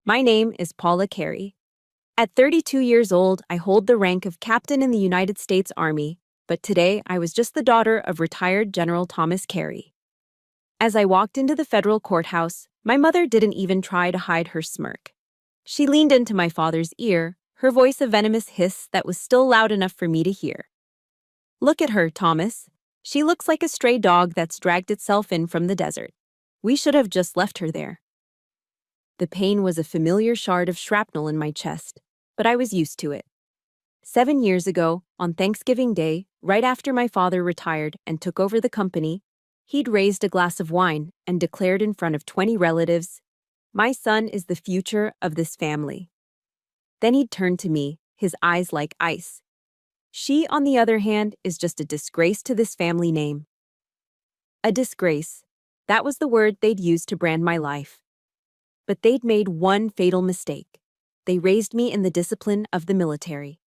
My name is Paula Carey. At 32 years old, I hold the rank of captain in the United States Army, but today I was just the daughter of retired General Thomas Carey. As I walked into the federal courthouse, my mother didn't even try to hide her smirk. She leaned into my father's ear, her voice a venomous hiss that was still loud enough for me to hear. "Look at her, Thomas. She looks like a stray dog that's dragged itself in from the desert. We should have just left her there." The pain was a familiar shard of shrapnel in my chest, but I was used to it. 7 years ago, on Thanksgiving Day, right after my father retired and took over the company, he'd raised a glass of wine and declared in front of 20 relatives, "My son is the future of this family." Then he'd turned to me, his eyes like ice. "She, on the other hand, is just a disgrace to this family name." A disgrace. That was the word they'd used to brand my life. But they'd made one fatal mistake. They raised me in the discipline of the military.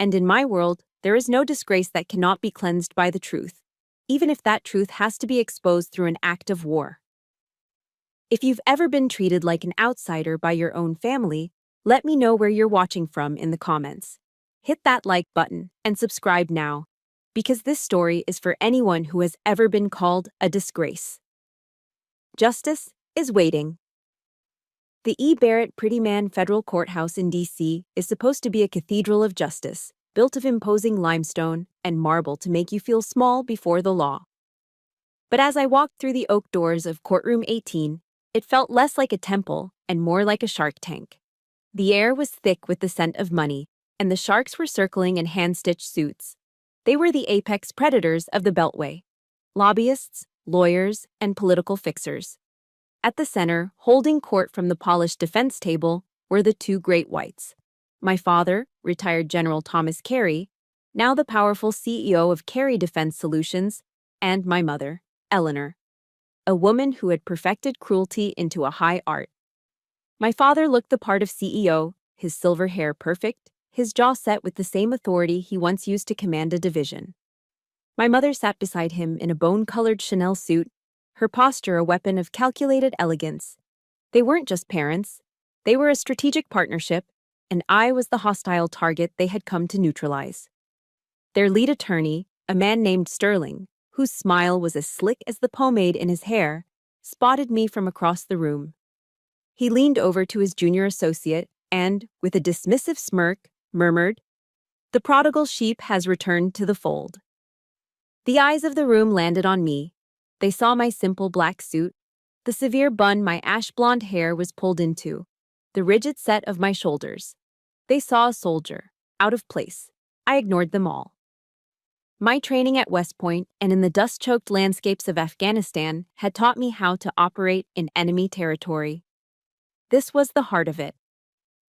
And in my world, there is no disgrace that cannot be cleansed by the truth, even if that truth has to be exposed through an act of war. If you've ever been treated like an outsider by your own family, let me know where you're watching from in the comments. Hit that like button and subscribe now, because this story is for anyone who has ever been called a disgrace. Justice is waiting. The E. Barrett Pretty Man Federal Courthouse in D.C. is supposed to be a cathedral of justice, built of imposing limestone and marble to make you feel small before the law. But as I walked through the oak doors of Courtroom 18, it felt less like a temple and more like a shark tank. The air was thick with the scent of money, and the sharks were circling in hand-stitched suits. They were the apex predators of the Beltway: lobbyists, lawyers, and political fixers. At the center, holding court from the polished defense table, were the two great whites. My father, retired General Thomas Carey, now the powerful CEO of Carey Defense Solutions, and my mother, Eleanor, a woman who had perfected cruelty into a high art. My father looked the part of CEO, his silver hair perfect, his jaw set with the same authority he once used to command a division. My mother sat beside him in a bone-colored Chanel suit, her posture a weapon of calculated elegance. They weren't just parents. They were a strategic partnership, and I was the hostile target they had come to neutralize. Their lead attorney, a man named Sterling, whose smile was as slick as the pomade in his hair, spotted me from across the room. He leaned over to his junior associate and, with a dismissive smirk, murmured, "The prodigal sheep has returned to the fold." The eyes of the room landed on me. They saw my simple black suit, the severe bun my ash-blonde hair was pulled into, the rigid set of my shoulders. They saw a soldier, out of place. I ignored them all. My training at West Point and in the dust-choked landscapes of Afghanistan had taught me how to operate in enemy territory. This was the heart of it.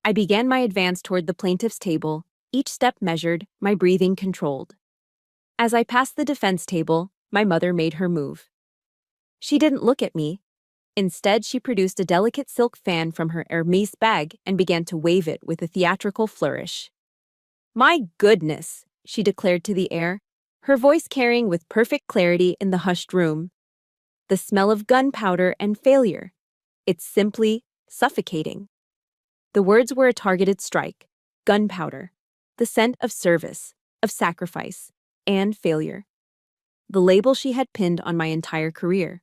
I began my advance toward the plaintiff's table, each step measured, my breathing controlled. As I passed the defense table, my mother made her move. She didn't look at me. Instead, she produced a delicate silk fan from her Hermes bag and began to wave it with a theatrical flourish. "My goodness," she declared to the air, her voice carrying with perfect clarity in the hushed room. "The smell of gunpowder and failure. It's simply suffocating." The words were a targeted strike. Gunpowder. The scent of service, of sacrifice, and failure. The label she had pinned on my entire career.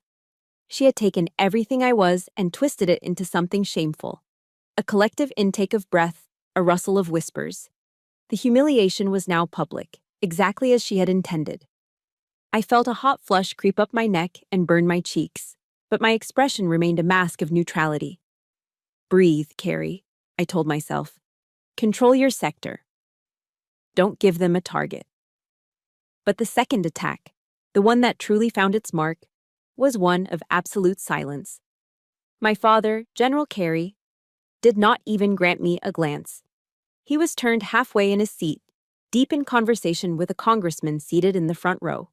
She had taken everything I was and twisted it into something shameful. A collective intake of breath, a rustle of whispers. The humiliation was now public, exactly as she had intended. I felt a hot flush creep up my neck and burn my cheeks, but my expression remained a mask of neutrality. "Breathe, Carey," I told myself. "Control your sector. Don't give them a target." But the second attack, the one that truly found its mark, was one of absolute silence. My father, General Carey, did not even grant me a glance. He was turned halfway in his seat, deep in conversation with a congressman seated in the front row.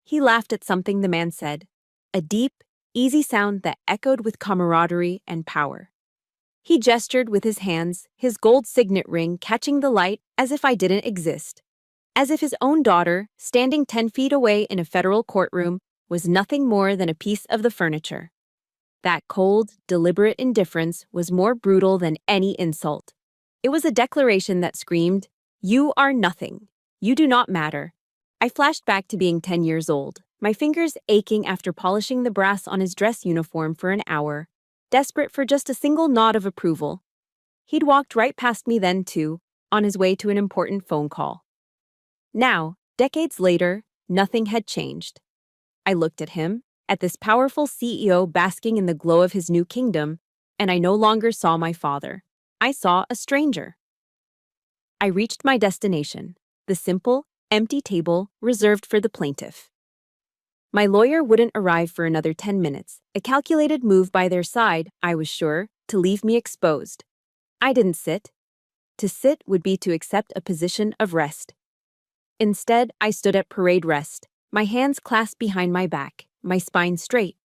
He laughed at something the man said, a deep, easy sound that echoed with camaraderie and power. He gestured with his hands, his gold signet ring catching the light as if I didn't exist. As if his own daughter, standing 10 feet away in a federal courtroom, was nothing more than a piece of the furniture. That cold, deliberate indifference was more brutal than any insult. It was a declaration that screamed, "You are nothing. You do not matter." I flashed back to being 10 years old, my fingers aching after polishing the brass on his dress uniform for an hour, desperate for just a single nod of approval. He'd walked right past me then, too, on his way to an important phone call. Now, decades later, nothing had changed. I looked at him, at this powerful CEO basking in the glow of his new kingdom, and I no longer saw my father. I saw a stranger. I reached my destination, the simple, empty table reserved for the plaintiff. My lawyer wouldn't arrive for another 10 minutes, a calculated move by their side, I was sure, to leave me exposed. I didn't sit. To sit would be to accept a position of rest. Instead, I stood at parade rest, my hands clasped behind my back, my spine straight.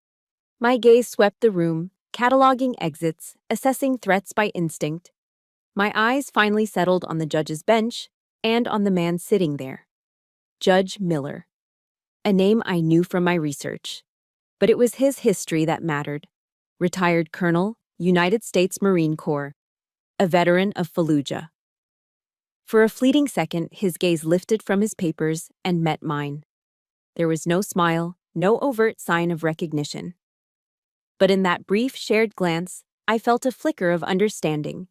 My gaze swept the room, cataloging exits, assessing threats by instinct. My eyes finally settled on the judge's bench and on the man sitting there. Judge Miller. A name I knew from my research. But it was his history that mattered. Retired Colonel, United States Marine Corps. A veteran of Fallujah. For a fleeting second, his gaze lifted from his papers and met mine. There was no smile, no overt sign of recognition. But in that brief shared glance, I felt a flicker of understanding.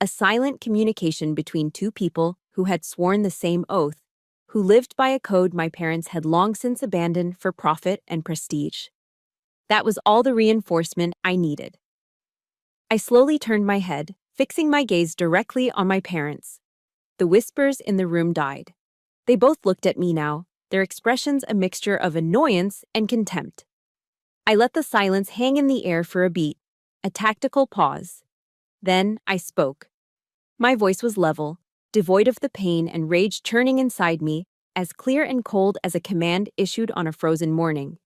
A silent communication between two people who had sworn the same oath, who lived by a code my parents had long since abandoned for profit and prestige. That was all the reinforcement I needed. I slowly turned my head, fixing my gaze directly on my parents. The whispers in the room died. They both looked at me now, their expressions a mixture of annoyance and contempt. I let the silence hang in the air for a beat, a tactical pause. Then I spoke. My voice was level, devoid of the pain and rage churning inside me, as clear and cold as a command issued on a frozen morning.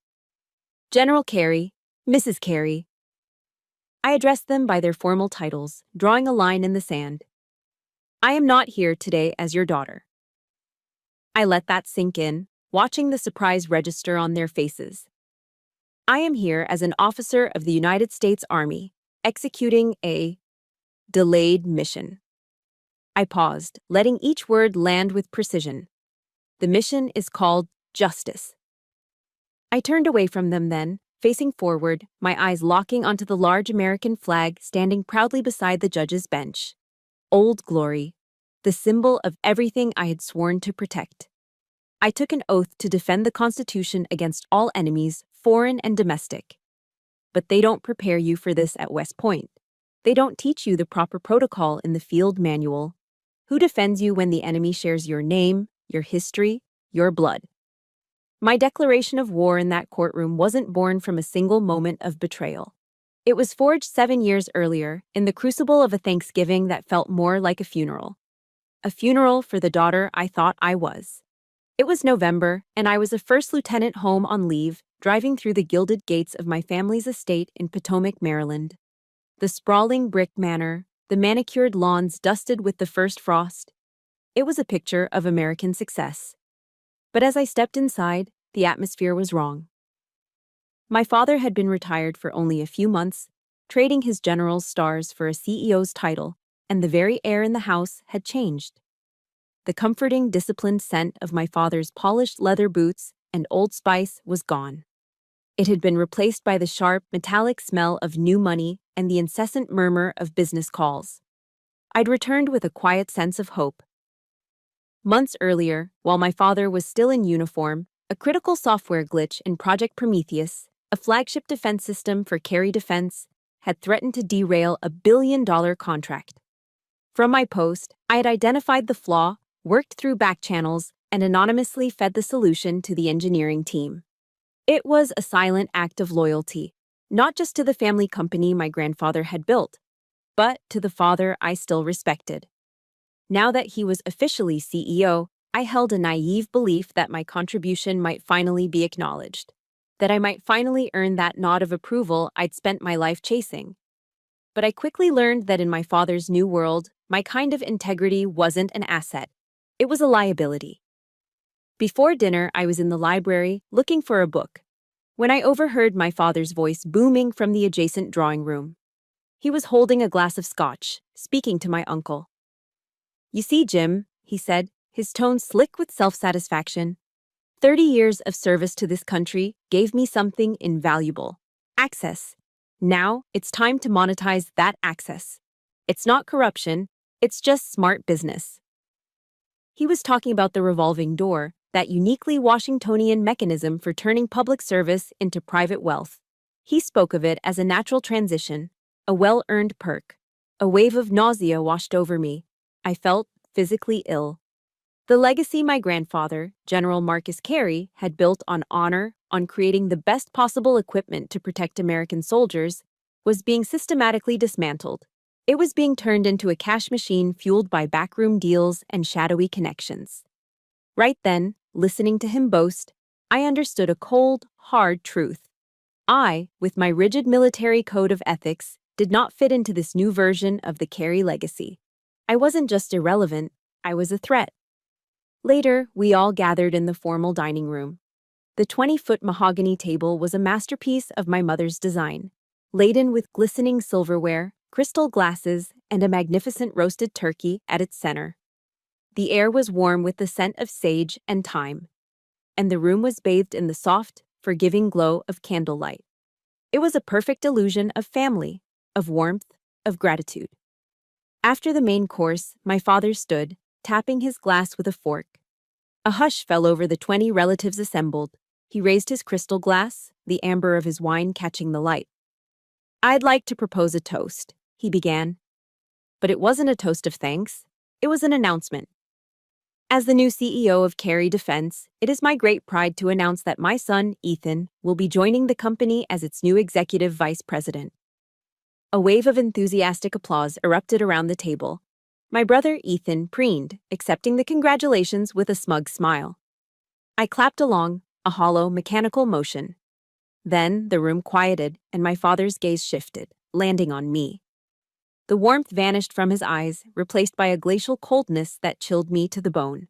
General Carey, Mrs. Carey. I addressed them by their formal titles, drawing a line in the sand. I am not here today as your daughter. I let that sink in, watching the surprise register on their faces. I am here as an officer of the United States Army, executing a delayed mission. I paused, letting each word land with precision. The mission is called justice. I turned away from them then, facing forward, my eyes locking onto the large American flag standing proudly beside the judge's bench. Old Glory, the symbol of everything I had sworn to protect. I took an oath to defend the Constitution against all enemies, foreign and domestic. But they don't prepare you for this at West Point. They don't teach you the proper protocol in the field manual. Who defends you when the enemy shares your name, your history, your blood? My declaration of war in that courtroom wasn't born from a single moment of betrayal. It was forged 7 years earlier, in the crucible of a Thanksgiving that felt more like a funeral. A funeral for the daughter I thought I was. It was November, and I was a first lieutenant home on leave, driving through the gilded gates of my family's estate in Potomac, Maryland. The sprawling brick manor, the manicured lawns dusted with the first frost. It was a picture of American success. But as I stepped inside, the atmosphere was wrong. My father had been retired for only a few months, trading his general's stars for a CEO's title, and the very air in the house had changed. The comforting, disciplined scent of my father's polished leather boots and Old Spice was gone. It had been replaced by the sharp, metallic smell of new money and the incessant murmur of business calls. I'd returned with a quiet sense of hope. Months earlier, while my father was still in uniform, a critical software glitch in Project Prometheus, a flagship defense system for Carey Defense, had threatened to derail a billion-dollar contract. From my post, I had identified the flaw, worked through back channels, and anonymously fed the solution to the engineering team. It was a silent act of loyalty, not just to the family company my grandfather had built, but to the father I still respected. Now that he was officially CEO, I held a naive belief that my contribution might finally be acknowledged, that I might finally earn that nod of approval I'd spent my life chasing. But I quickly learned that in my father's new world, my kind of integrity wasn't an asset. It was a liability. Before dinner, I was in the library looking for a book. when I overheard my father's voice booming from the adjacent drawing room. He was holding a glass of scotch, speaking to my uncle. "You see, Jim," he said, his tone slick with self-satisfaction, 30 years of service to this country gave me something invaluable. Access. Now, it's time to monetize that access. It's not corruption, it's just smart business. He was talking about the revolving door, that uniquely Washingtonian mechanism for turning public service into private wealth. He spoke of it as a natural transition, a well-earned perk. A wave of nausea washed over me. I felt physically ill. The legacy my grandfather, General Marcus Carey, had built on honor, on creating the best possible equipment to protect American soldiers, was being systematically dismantled. It was being turned into a cash machine fueled by backroom deals and shadowy connections. Right then, listening to him boast, I understood a cold, hard truth. I, with my rigid military code of ethics, did not fit into this new version of the Carey legacy. I wasn't just irrelevant, I was a threat. Later, we all gathered in the formal dining room. The 20-foot mahogany table was a masterpiece of my mother's design, laden with glistening silverware, crystal glasses, and a magnificent roasted turkey at its center. The air was warm with the scent of sage and thyme, and the room was bathed in the soft, forgiving glow of candlelight. It was a perfect illusion of family, of warmth, of gratitude. After the main course, my father stood, tapping his glass with a fork. A hush fell over the 20 relatives assembled. He raised his crystal glass, the amber of his wine catching the light. "I'd like to propose a toast," he began. But it wasn't a toast of thanks. It was an announcement. As the new CEO of Carey Defense, it is my great pride to announce that my son, Ethan, will be joining the company as its new executive vice president. A wave of enthusiastic applause erupted around the table. My brother Ethan preened, accepting the congratulations with a smug smile. I clapped along, a hollow, mechanical motion. Then the room quieted and my father's gaze shifted, landing on me. The warmth vanished from his eyes, replaced by a glacial coldness that chilled me to the bone.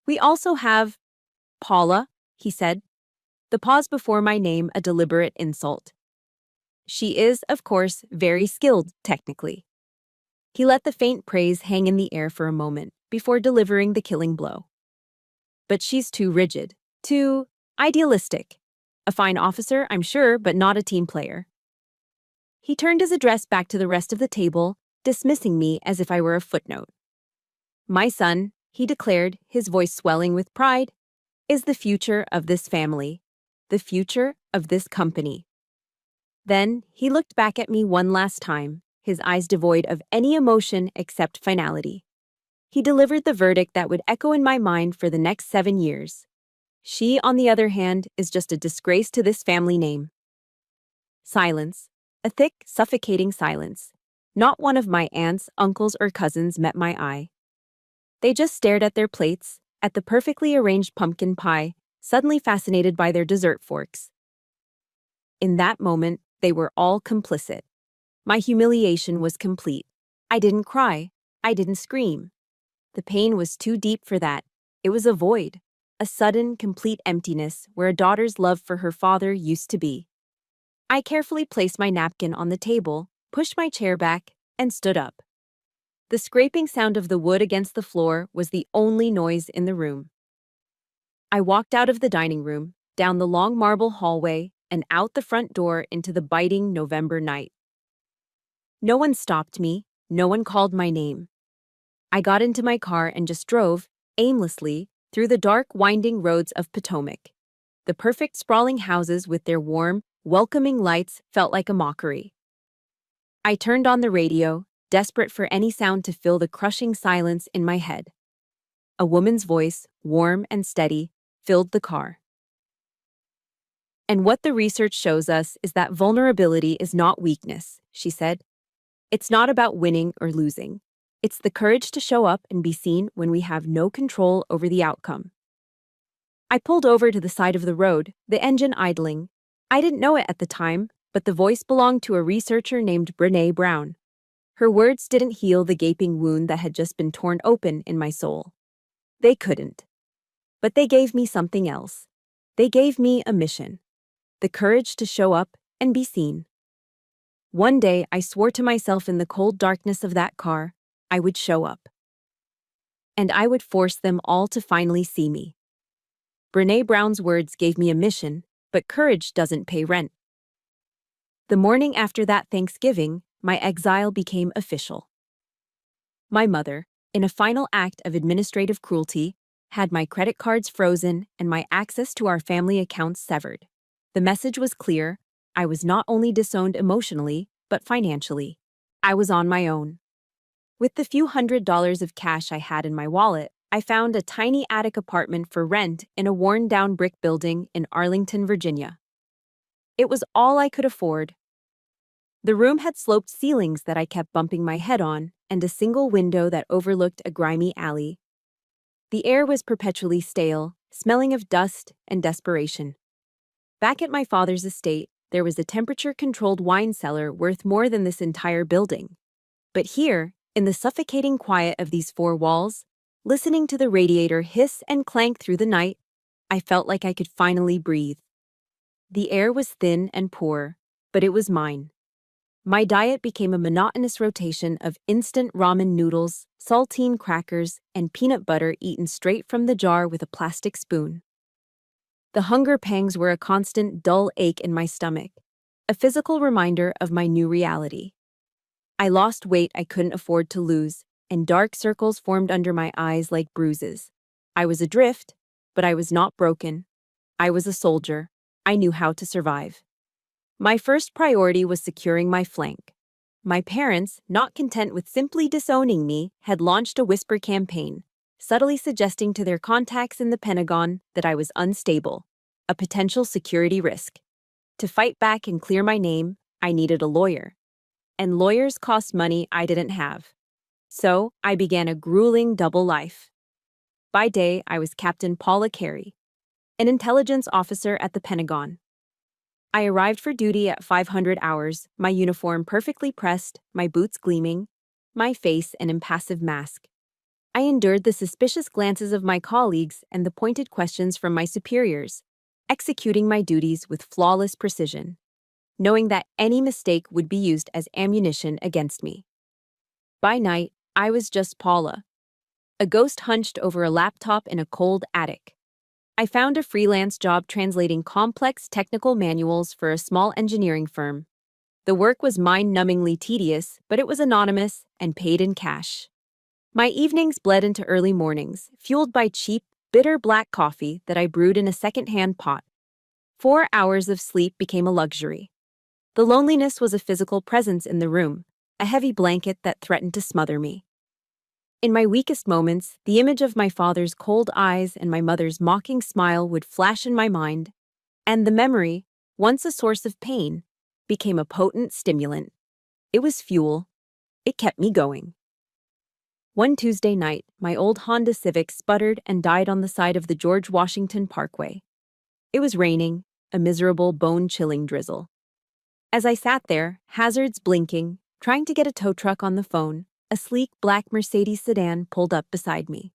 "We also have Paula," he said, the pause before my name a deliberate insult. "She is, of course, very skilled technically." He let the faint praise hang in the air for a moment before delivering the killing blow. "But she's too rigid, too idealistic. A fine officer, I'm sure, but not a team player." He turned his address back to the rest of the table, dismissing me as if I were a footnote. "My son," he declared, his voice swelling with pride, "is the future of this family, the future of this company." Then he looked back at me one last time, his eyes devoid of any emotion except finality. He delivered the verdict that would echo in my mind for the next 7 years. She, on the other hand, is just a disgrace to this family name. Silence. A thick, suffocating silence. Not one of my aunts, uncles, or cousins met my eye. They just stared at their plates, at the perfectly arranged pumpkin pie, suddenly fascinated by their dessert forks. In that moment, they were all complicit. My humiliation was complete. I didn't cry. I didn't scream. The pain was too deep for that. It was a void, a sudden, complete emptiness where a daughter's love for her father used to be. I carefully placed my napkin on the table, pushed my chair back, and stood up. The scraping sound of the wood against the floor was the only noise in the room. I walked out of the dining room, down the long marble hallway, and out the front door into the biting November night. No one stopped me, no one called my name. I got into my car and just drove, aimlessly, through the dark, winding roads of Potomac. The perfect sprawling houses with their warm, welcoming lights felt like a mockery. I turned on the radio, desperate for any sound to fill the crushing silence in my head. A woman's voice, warm and steady, filled the car. "And what the research shows us is that vulnerability is not weakness," she said. "It's not about winning or losing. It's the courage to show up and be seen when we have no control over the outcome." I pulled over to the side of the road, the engine idling. I didn't know it at the time, but the voice belonged to a researcher named Brené Brown. Her words didn't heal the gaping wound that had just been torn open in my soul. They couldn't. But they gave me something else. They gave me a mission. the courage to show up and be seen. One day, I swore to myself in the cold darkness of that car, I would show up. And I would force them all to finally see me. Brené Brown's words gave me a mission, but courage doesn't pay rent. The morning after that Thanksgiving, my exile became official. My mother, in a final act of administrative cruelty, had my credit cards frozen and my access to our family accounts severed. The message was clear: I was not only disowned emotionally, but financially. I was on my own. With the few $100s of cash I had in my wallet, I found a tiny attic apartment for rent in a worn-down brick building in Arlington, Virginia. It was all I could afford. The room had sloped ceilings that I kept bumping my head on, and a single window that overlooked a grimy alley. The air was perpetually stale, smelling of dust and desperation. Back at my father's estate, there was a temperature-controlled wine cellar worth more than this entire building. But here, in the suffocating quiet of these four walls, listening to the radiator hiss and clank through the night, I felt like I could finally breathe. The air was thin and poor, but it was mine. My diet became a monotonous rotation of instant ramen noodles, saltine crackers, and peanut butter eaten straight from the jar with a plastic spoon. The hunger pangs were a constant, dull ache in my stomach, a physical reminder of my new reality. I lost weight I couldn't afford to lose, and dark circles formed under my eyes like bruises. I was adrift, but I was not broken. I was a soldier. I knew how to survive. My first priority was securing my flank. My parents, not content with simply disowning me, had launched a whisper campaign, subtly suggesting to their contacts in the Pentagon that I was unstable, a potential security risk. To fight back and clear my name, I needed a lawyer. And lawyers cost money I didn't have. So, I began a grueling double life. By day, I was Captain Paula Carey, an intelligence officer at the Pentagon. I arrived for duty at 500 hours, my uniform perfectly pressed, my boots gleaming, my face an impassive mask. I endured the suspicious glances of my colleagues and the pointed questions from my superiors, executing my duties with flawless precision, knowing that any mistake would be used as ammunition against me. By night, I was just Paula, a ghost hunched over a laptop in a cold attic. I found a freelance job translating complex technical manuals for a small engineering firm. The work was mind-numbingly tedious, but it was anonymous and paid in cash. My evenings bled into early mornings, fueled by cheap, bitter black coffee that I brewed in a second-hand pot. 4 hours of sleep became a luxury. The loneliness was a physical presence in the room, a heavy blanket that threatened to smother me. In my weakest moments, the image of my father's cold eyes and my mother's mocking smile would flash in my mind, and the memory, once a source of pain, became a potent stimulant. It was fuel. It kept me going. One Tuesday night, my old Honda Civic sputtered and died on the side of the George Washington Parkway. It was raining, a miserable, bone-chilling drizzle. As I sat there, hazards blinking, trying to get a tow truck on the phone, a sleek black Mercedes sedan pulled up beside me.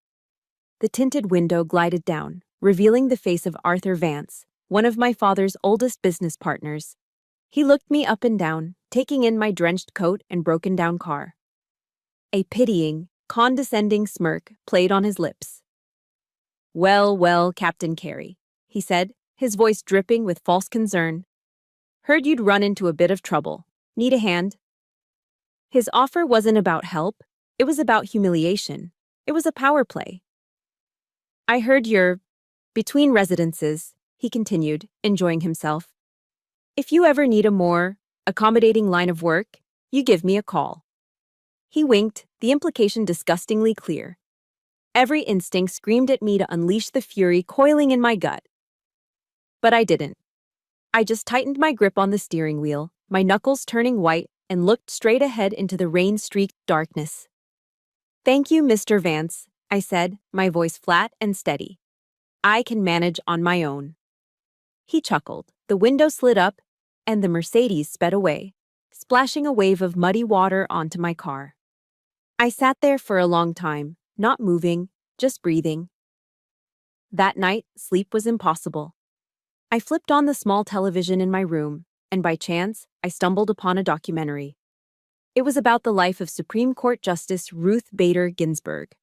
The tinted window glided down, revealing the face of Arthur Vance, one of my father's oldest business partners. He looked me up and down, taking in my drenched coat and broken-down car. A pitying, condescending smirk played on his lips. "Well, well, Captain Carey," he said, his voice dripping with false concern. "Heard you'd run into a bit of trouble. Need a hand?" His offer wasn't about help, it was about humiliation. It was a power play. "I heard you're between residences," he continued, enjoying himself. "If you ever need a more accommodating line of work, you give me a call." He winked, the implication disgustingly clear. Every instinct screamed at me to unleash the fury coiling in my gut. But I didn't. I just tightened my grip on the steering wheel, my knuckles turning white, and looked straight ahead into the rain-streaked darkness. "Thank you, Mr. Vance," I said, my voice flat and steady. "I can manage on my own." He chuckled, the window slid up, and the Mercedes sped away, splashing a wave of muddy water onto my car. I sat there for a long time, not moving, just breathing. That night, sleep was impossible. I flipped on the small television in my room, and by chance, I stumbled upon a documentary. It was about the life of Supreme Court Justice Ruth Bader Ginsburg.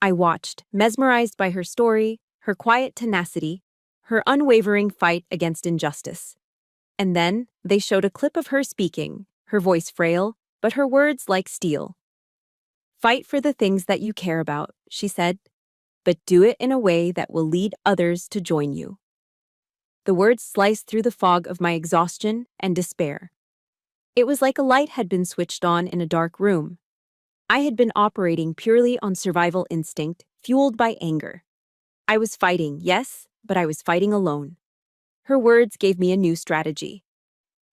I watched, mesmerized by her story, her quiet tenacity, her unwavering fight against injustice. And then, they showed a clip of her speaking, her voice frail, but her words like steel. "Fight for the things that you care about," she said, "but do it in a way that will lead others to join you." The words sliced through the fog of my exhaustion and despair. It was like a light had been switched on in a dark room. I had been operating purely on survival instinct, fueled by anger. I was fighting, yes, but I was fighting alone. Her words gave me a new strategy.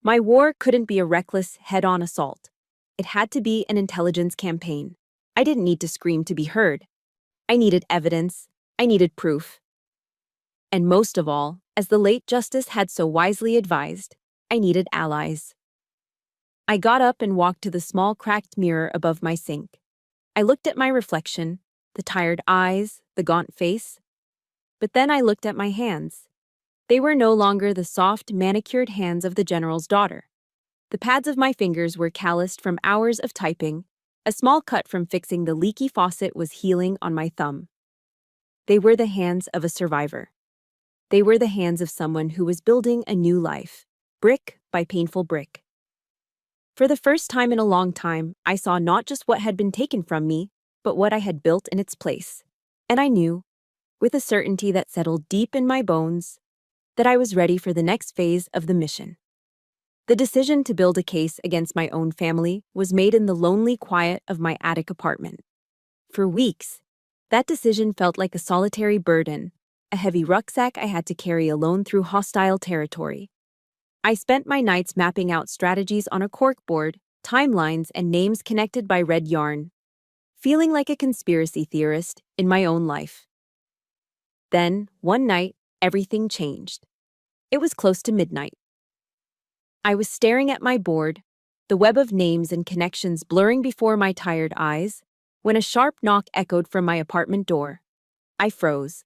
My war couldn't be a reckless, head-on assault. It had to be an intelligence campaign. I didn't need to scream to be heard. I needed evidence. I needed proof. And most of all, as the late Justice had so wisely advised, I needed allies. I got up and walked to the small cracked mirror above my sink. I looked at my reflection, the tired eyes, the gaunt face. But then I looked at my hands. They were no longer the soft, manicured hands of the general's daughter. The pads of my fingers were calloused from hours of typing. A small cut from fixing the leaky faucet was healing on my thumb. They were the hands of a survivor. They were the hands of someone who was building a new life, brick by painful brick. For the first time in a long time, I saw not just what had been taken from me, but what I had built in its place. And I knew, with a certainty that settled deep in my bones, that I was ready for the next phase of the mission. The decision to build a case against my own family was made in the lonely quiet of my attic apartment. For weeks, that decision felt like a solitary burden, a heavy rucksack I had to carry alone through hostile territory. I spent my nights mapping out strategies on a corkboard, timelines, and names connected by red yarn, feeling like a conspiracy theorist in my own life. Then, one night, everything changed. It was close to midnight. I was staring at my board, the web of names and connections blurring before my tired eyes, when a sharp knock echoed from my apartment door. I froze.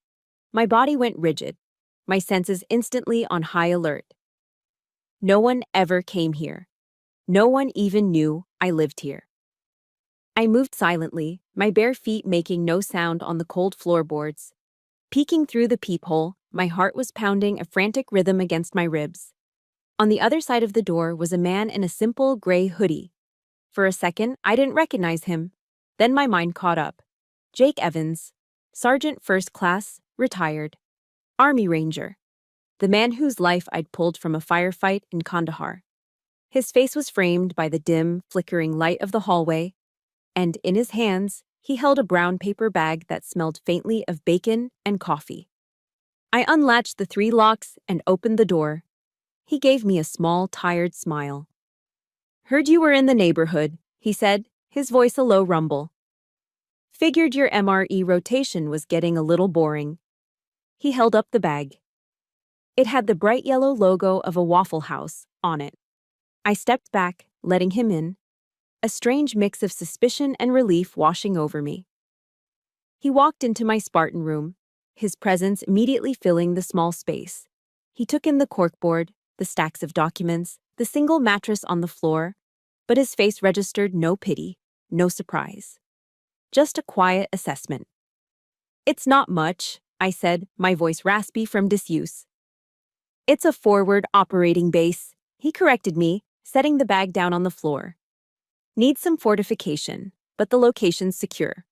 My body went rigid, my senses instantly on high alert. No one ever came here. No one even knew I lived here. I moved silently, my bare feet making no sound on the cold floorboards. Peeking through the peephole, my heart was pounding a frantic rhythm against my ribs. On the other side of the door was a man in a simple gray hoodie. For a second, I didn't recognize him. Then my mind caught up. Jake Evans, Sergeant First Class, retired. Army Ranger. The man whose life I'd pulled from a firefight in Kandahar. His face was framed by the dim, flickering light of the hallway, and in his hands, he held a brown paper bag that smelled faintly of bacon and coffee. I unlatched the 3 locks and opened the door. He gave me a small, tired smile. "Heard you were in the neighborhood," he said, his voice a low rumble. "Figured your MRE rotation was getting a little boring." He held up the bag. It had the bright yellow logo of a Waffle House on it. I stepped back, letting him in, a strange mix of suspicion and relief washing over me. He walked into my Spartan room, his presence immediately filling the small space. He took in the corkboard, the stacks of documents, the single mattress on the floor, but his face registered no pity, no surprise. Just a quiet assessment. "It's not much," I said, my voice raspy from disuse. "It's a forward operating base," he corrected me, setting the bag down on the floor. "Needs some fortification, but the location's secure."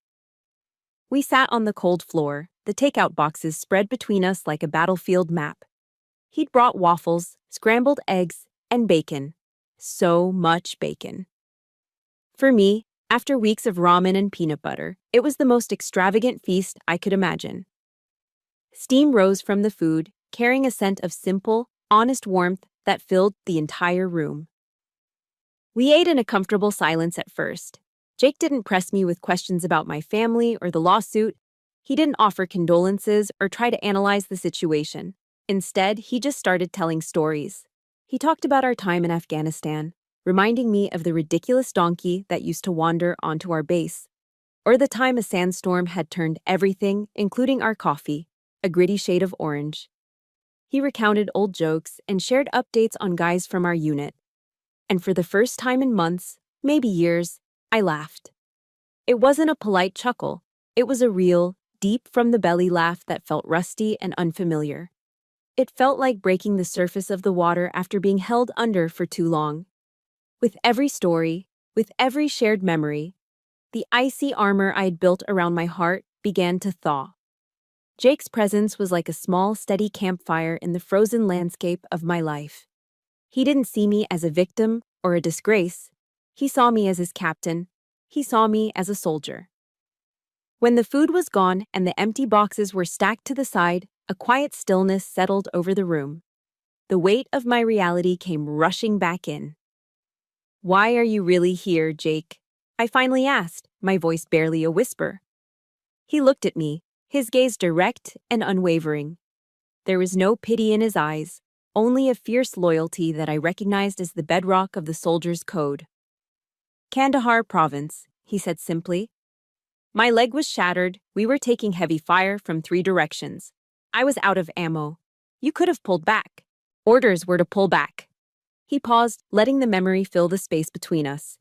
We sat on the cold floor, the takeout boxes spread between us like a battlefield map. He'd brought waffles, scrambled eggs, and bacon. So much bacon. For me, after weeks of ramen and peanut butter, it was the most extravagant feast I could imagine. Steam rose from the food, carrying a scent of simple, honest warmth that filled the entire room. We ate in a comfortable silence at first. Jake didn't press me with questions about my family or the lawsuit. He didn't offer condolences or try to analyze the situation. Instead, he just started telling stories. He talked about our time in Afghanistan, reminding me of the ridiculous donkey that used to wander onto our base, or the time a sandstorm had turned everything, including our coffee, a gritty shade of orange. He recounted old jokes and shared updates on guys from our unit. And for the first time in months, maybe years, I laughed. It wasn't a polite chuckle. It was a real, deep from the belly laugh that felt rusty and unfamiliar. It felt like breaking the surface of the water after being held under for too long. With every story, with every shared memory, the icy armor I had built around my heart began to thaw. Jake's presence was like a small, steady campfire in the frozen landscape of my life. He didn't see me as a victim or a disgrace. He saw me as his captain. He saw me as a soldier. When the food was gone and the empty boxes were stacked to the side, a quiet stillness settled over the room. The weight of my reality came rushing back in. "Why are you really here, Jake?" I finally asked, my voice barely a whisper. He looked at me, his gaze direct and unwavering. There was no pity in his eyes, only a fierce loyalty that I recognized as the bedrock of the soldier's code. "Kandahar province," he said simply. My leg was shattered. We were taking heavy fire from 3 directions. I was out of ammo. You could have pulled back. Orders were to pull back. He paused, letting the memory fill the space between us.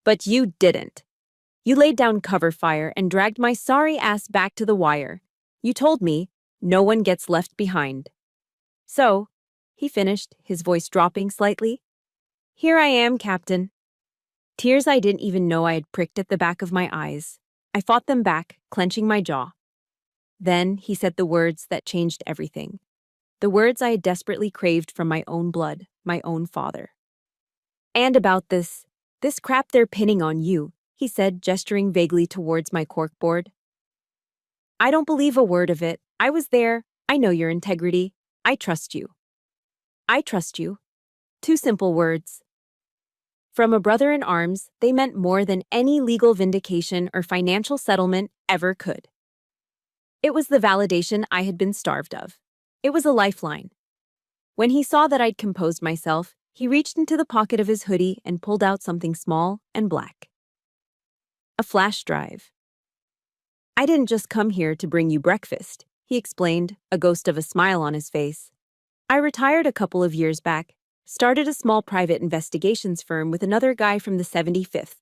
But you didn't. You laid down cover fire and dragged my sorry ass back to the wire. You told me, no one gets left behind. So, he finished, his voice dropping slightly. Here I am, Captain. Tears I didn't even know I had pricked at the back of my eyes. I fought them back, clenching my jaw. Then he said the words that changed everything. The words I had desperately craved from my own blood, my own father. "And about this crap they're pinning on you," he said, gesturing vaguely towards my corkboard. "I don't believe a word of it. I was there. I know your integrity. I trust you." I trust you. 2 simple words. From a brother in arms, they meant more than any legal vindication or financial settlement ever could. It was the validation I had been starved of. It was a lifeline. When he saw that I'd composed myself, he reached into the pocket of his hoodie and pulled out something small and black. A flash drive. "I didn't just come here to bring you breakfast," he explained, a ghost of a smile on his face. "I retired a couple of years back, started a small private investigations firm with another guy from the 75th.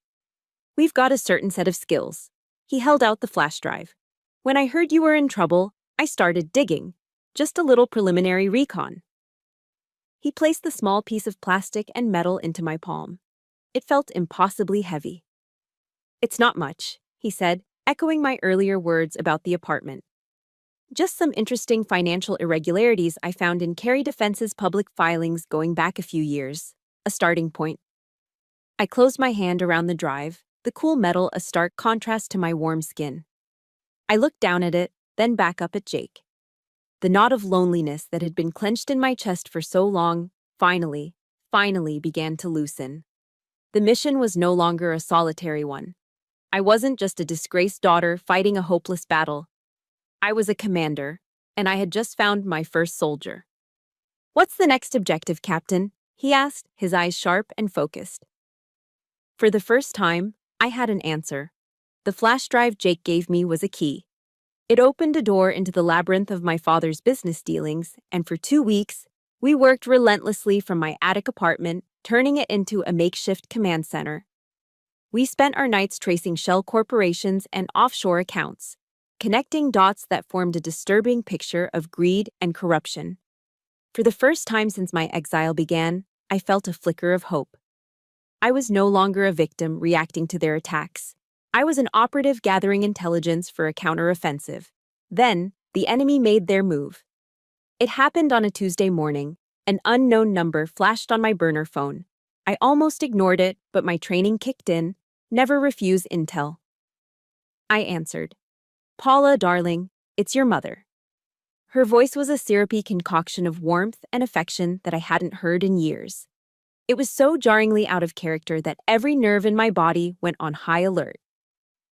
We've got a certain set of skills." He held out the flash drive. "When I heard you were in trouble, I started digging. Just a little preliminary recon." He placed the small piece of plastic and metal into my palm. It felt impossibly heavy. "It's not much," he said, echoing my earlier words about the apartment. "Just some interesting financial irregularities I found in Kerry Defense's public filings going back a few years. A starting point." I closed my hand around the drive, the cool metal a stark contrast to my warm skin. I looked down at it, then back up at Jake. The knot of loneliness that had been clenched in my chest for so long, finally began to loosen. The mission was no longer a solitary one. I wasn't just a disgraced daughter fighting a hopeless battle. I was a commander, and I had just found my first soldier. "What's the next objective, Captain?" he asked, his eyes sharp and focused. For the first time, I had an answer. The flash drive Jake gave me was a key. It opened a door into the labyrinth of my father's business dealings, and for 2 weeks, we worked relentlessly from my attic apartment, turning it into a makeshift command center. We spent our nights tracing shell corporations and offshore accounts, connecting dots that formed a disturbing picture of greed and corruption. For the first time since my exile began, I felt a flicker of hope. I was no longer a victim reacting to their attacks. I was an operative gathering intelligence for a counteroffensive. Then, the enemy made their move. It happened on a Tuesday morning. An unknown number flashed on my burner phone. I almost ignored it, but my training kicked in. Never refuse intel. I answered. "Paula, darling, it's your mother." Her voice was a syrupy concoction of warmth and affection that I hadn't heard in years. It was so jarringly out of character that every nerve in my body went on high alert.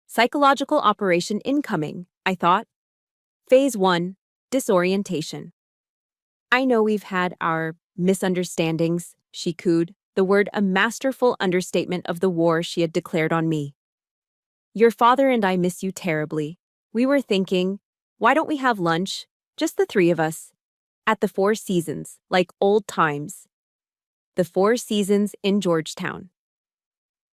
Psychological operation incoming, I thought. Phase 1, disorientation. "I know we've had our misunderstandings," she cooed, the word a masterful understatement of the war she had declared on me. "Your father and I miss you terribly. We were thinking, why don't we have lunch? Just the 3 of us." At the Four Seasons, like old times. The Four Seasons in Georgetown.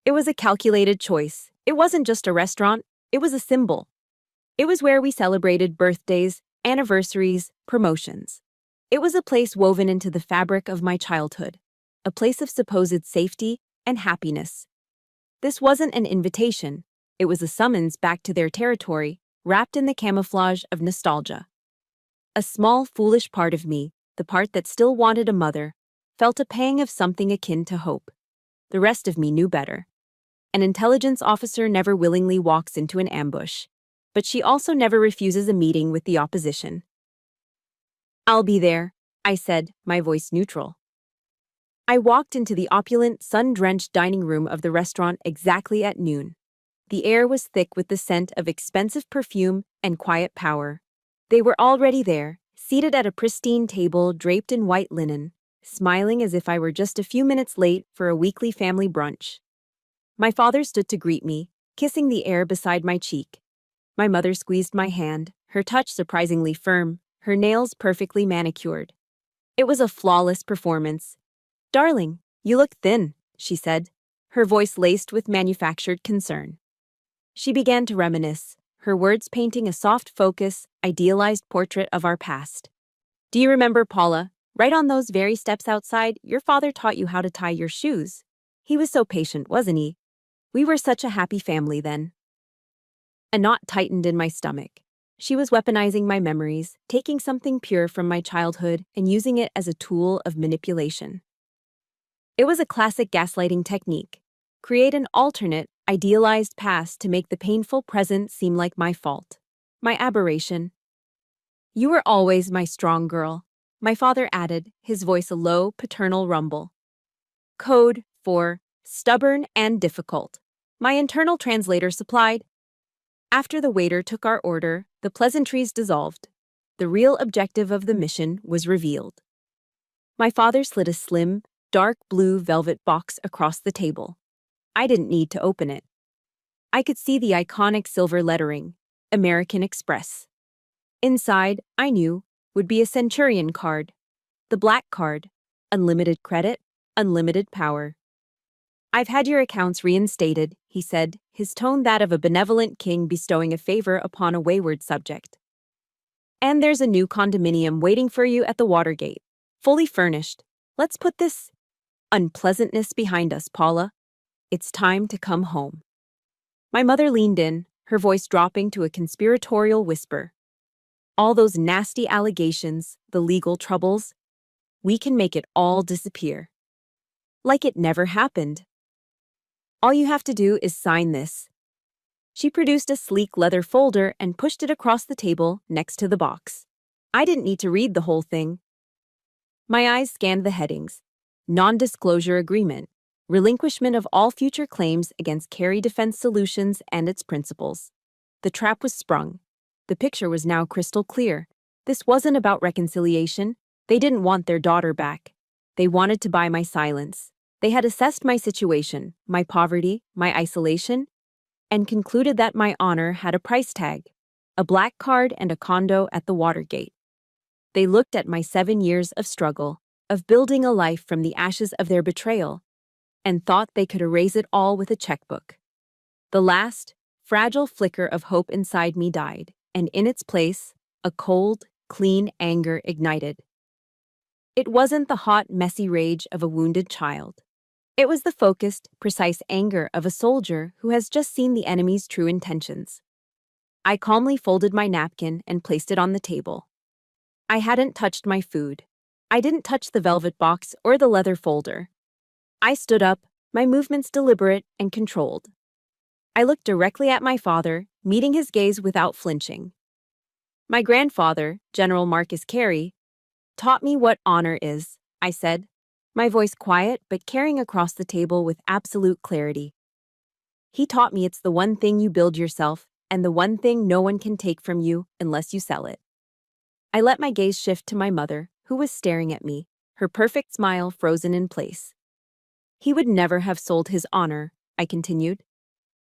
It was a calculated choice. It wasn't just a restaurant, it was a symbol. It was where we celebrated birthdays, anniversaries, promotions. It was a place woven into the fabric of my childhood, a place of supposed safety and happiness. This wasn't an invitation, it was a summons back to their territory, wrapped in the camouflage of nostalgia. A small, foolish part of me, the part that still wanted a mother, felt a pang of something akin to hope. The rest of me knew better. An intelligence officer never willingly walks into an ambush, but she also never refuses a meeting with the opposition. "I'll be there," I said, my voice neutral. I walked into the opulent, sun-drenched dining room of the restaurant exactly at noon. The air was thick with the scent of expensive perfume and quiet power. They were already there, seated at a pristine table draped in white linen, smiling as if I were just a few minutes late for a weekly family brunch. My father stood to greet me, kissing the air beside my cheek. My mother squeezed my hand, her touch surprisingly firm, her nails perfectly manicured. It was a flawless performance. "Darling, you look thin," she said, her voice laced with manufactured concern. She began to reminisce, her words painting a soft focus, idealized portrait of our past. "Do you remember, Paula, right on those very steps outside, your father taught you how to tie your shoes? He was so patient, wasn't he? We were such a happy family then." A knot tightened in my stomach. She was weaponizing my memories, taking something pure from my childhood and using it as a tool of manipulation. It was a classic gaslighting technique. Create an alternate, idealized past to make the painful present seem like my fault. My aberration. "You were always my strong girl," my father added, his voice a low, paternal rumble. Code for stubborn and difficult. My internal translator supplied. After the waiter took our order, the pleasantries dissolved. The real objective of the mission was revealed. My father slid a slim, dark blue velvet box across the table. I didn't need to open it. I could see the iconic silver lettering, American Express. Inside, I knew, would be a Centurion card. The black card, unlimited credit, unlimited power. "I've had your accounts reinstated," he said, his tone that of a benevolent king bestowing a favor upon a wayward subject. "And there's a new condominium waiting for you at the Watergate, fully furnished. Let's put this unpleasantness behind us, Paula. It's time to come home." My mother leaned in, her voice dropping to a conspiratorial whisper. "All those nasty allegations, the legal troubles, we can make it all disappear. Like it never happened. All you have to do is sign this." She produced a sleek leather folder and pushed it across the table next to the box. I didn't need to read the whole thing. My eyes scanned the headings. Non-disclosure agreement. Relinquishment of all future claims against Carey Defense Solutions and its principals. The trap was sprung. The picture was now crystal clear. This wasn't about reconciliation. They didn't want their daughter back. They wanted to buy my silence. They had assessed my situation, my poverty, my isolation, and concluded that my honor had a price tag, a black card and a condo at the Watergate. They looked at my 7 years of struggle, of building a life from the ashes of their betrayal, and thought they could erase it all with a checkbook. The last, fragile flicker of hope inside me died, and in its place, a cold, clean anger ignited. It wasn't the hot, messy rage of a wounded child. It was the focused, precise anger of a soldier who has just seen the enemy's true intentions. I calmly folded my napkin and placed it on the table. I hadn't touched my food. I didn't touch the velvet box or the leather folder. I stood up, my movements deliberate and controlled. I looked directly at my father, meeting his gaze without flinching. "My grandfather, General Marcus Carey, taught me what honor is," I said, my voice quiet but carrying across the table with absolute clarity. "He taught me it's the one thing you build yourself and the one thing no one can take from you unless you sell it." I let my gaze shift to my mother, who was staring at me, her perfect smile frozen in place. "He would never have sold his honor," I continued,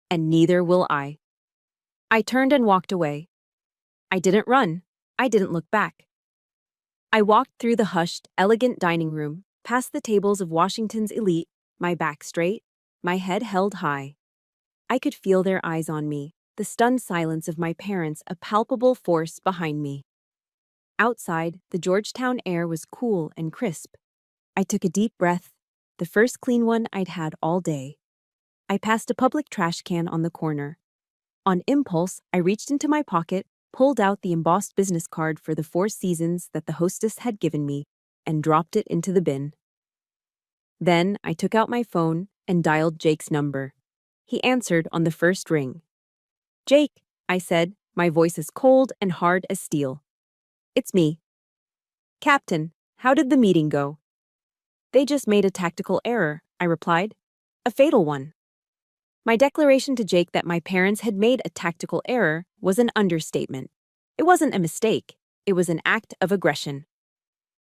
"and neither will I." I turned and walked away. I didn't run. I didn't look back. I walked through the hushed, elegant dining room, past the tables of Washington's elite, my back straight, my head held high. I could feel their eyes on me, the stunned silence of my parents a palpable force behind me. Outside, the Georgetown air was cool and crisp. I took a deep breath, the first clean one I'd had all day. I passed a public trash can on the corner. On impulse, I reached into my pocket, pulled out the embossed business card for the 4 seasons that the hostess had given me, and dropped it into the bin. Then I took out my phone and dialed Jake's number. He answered on the first ring. "Jake," I said, my voice as cold and hard as steel. "It's me." "Captain, how did the meeting go?" "They just made a tactical error," I replied. "A fatal one." My declaration to Jake that my parents had made a tactical error was an understatement. It wasn't a mistake, it was an act of aggression.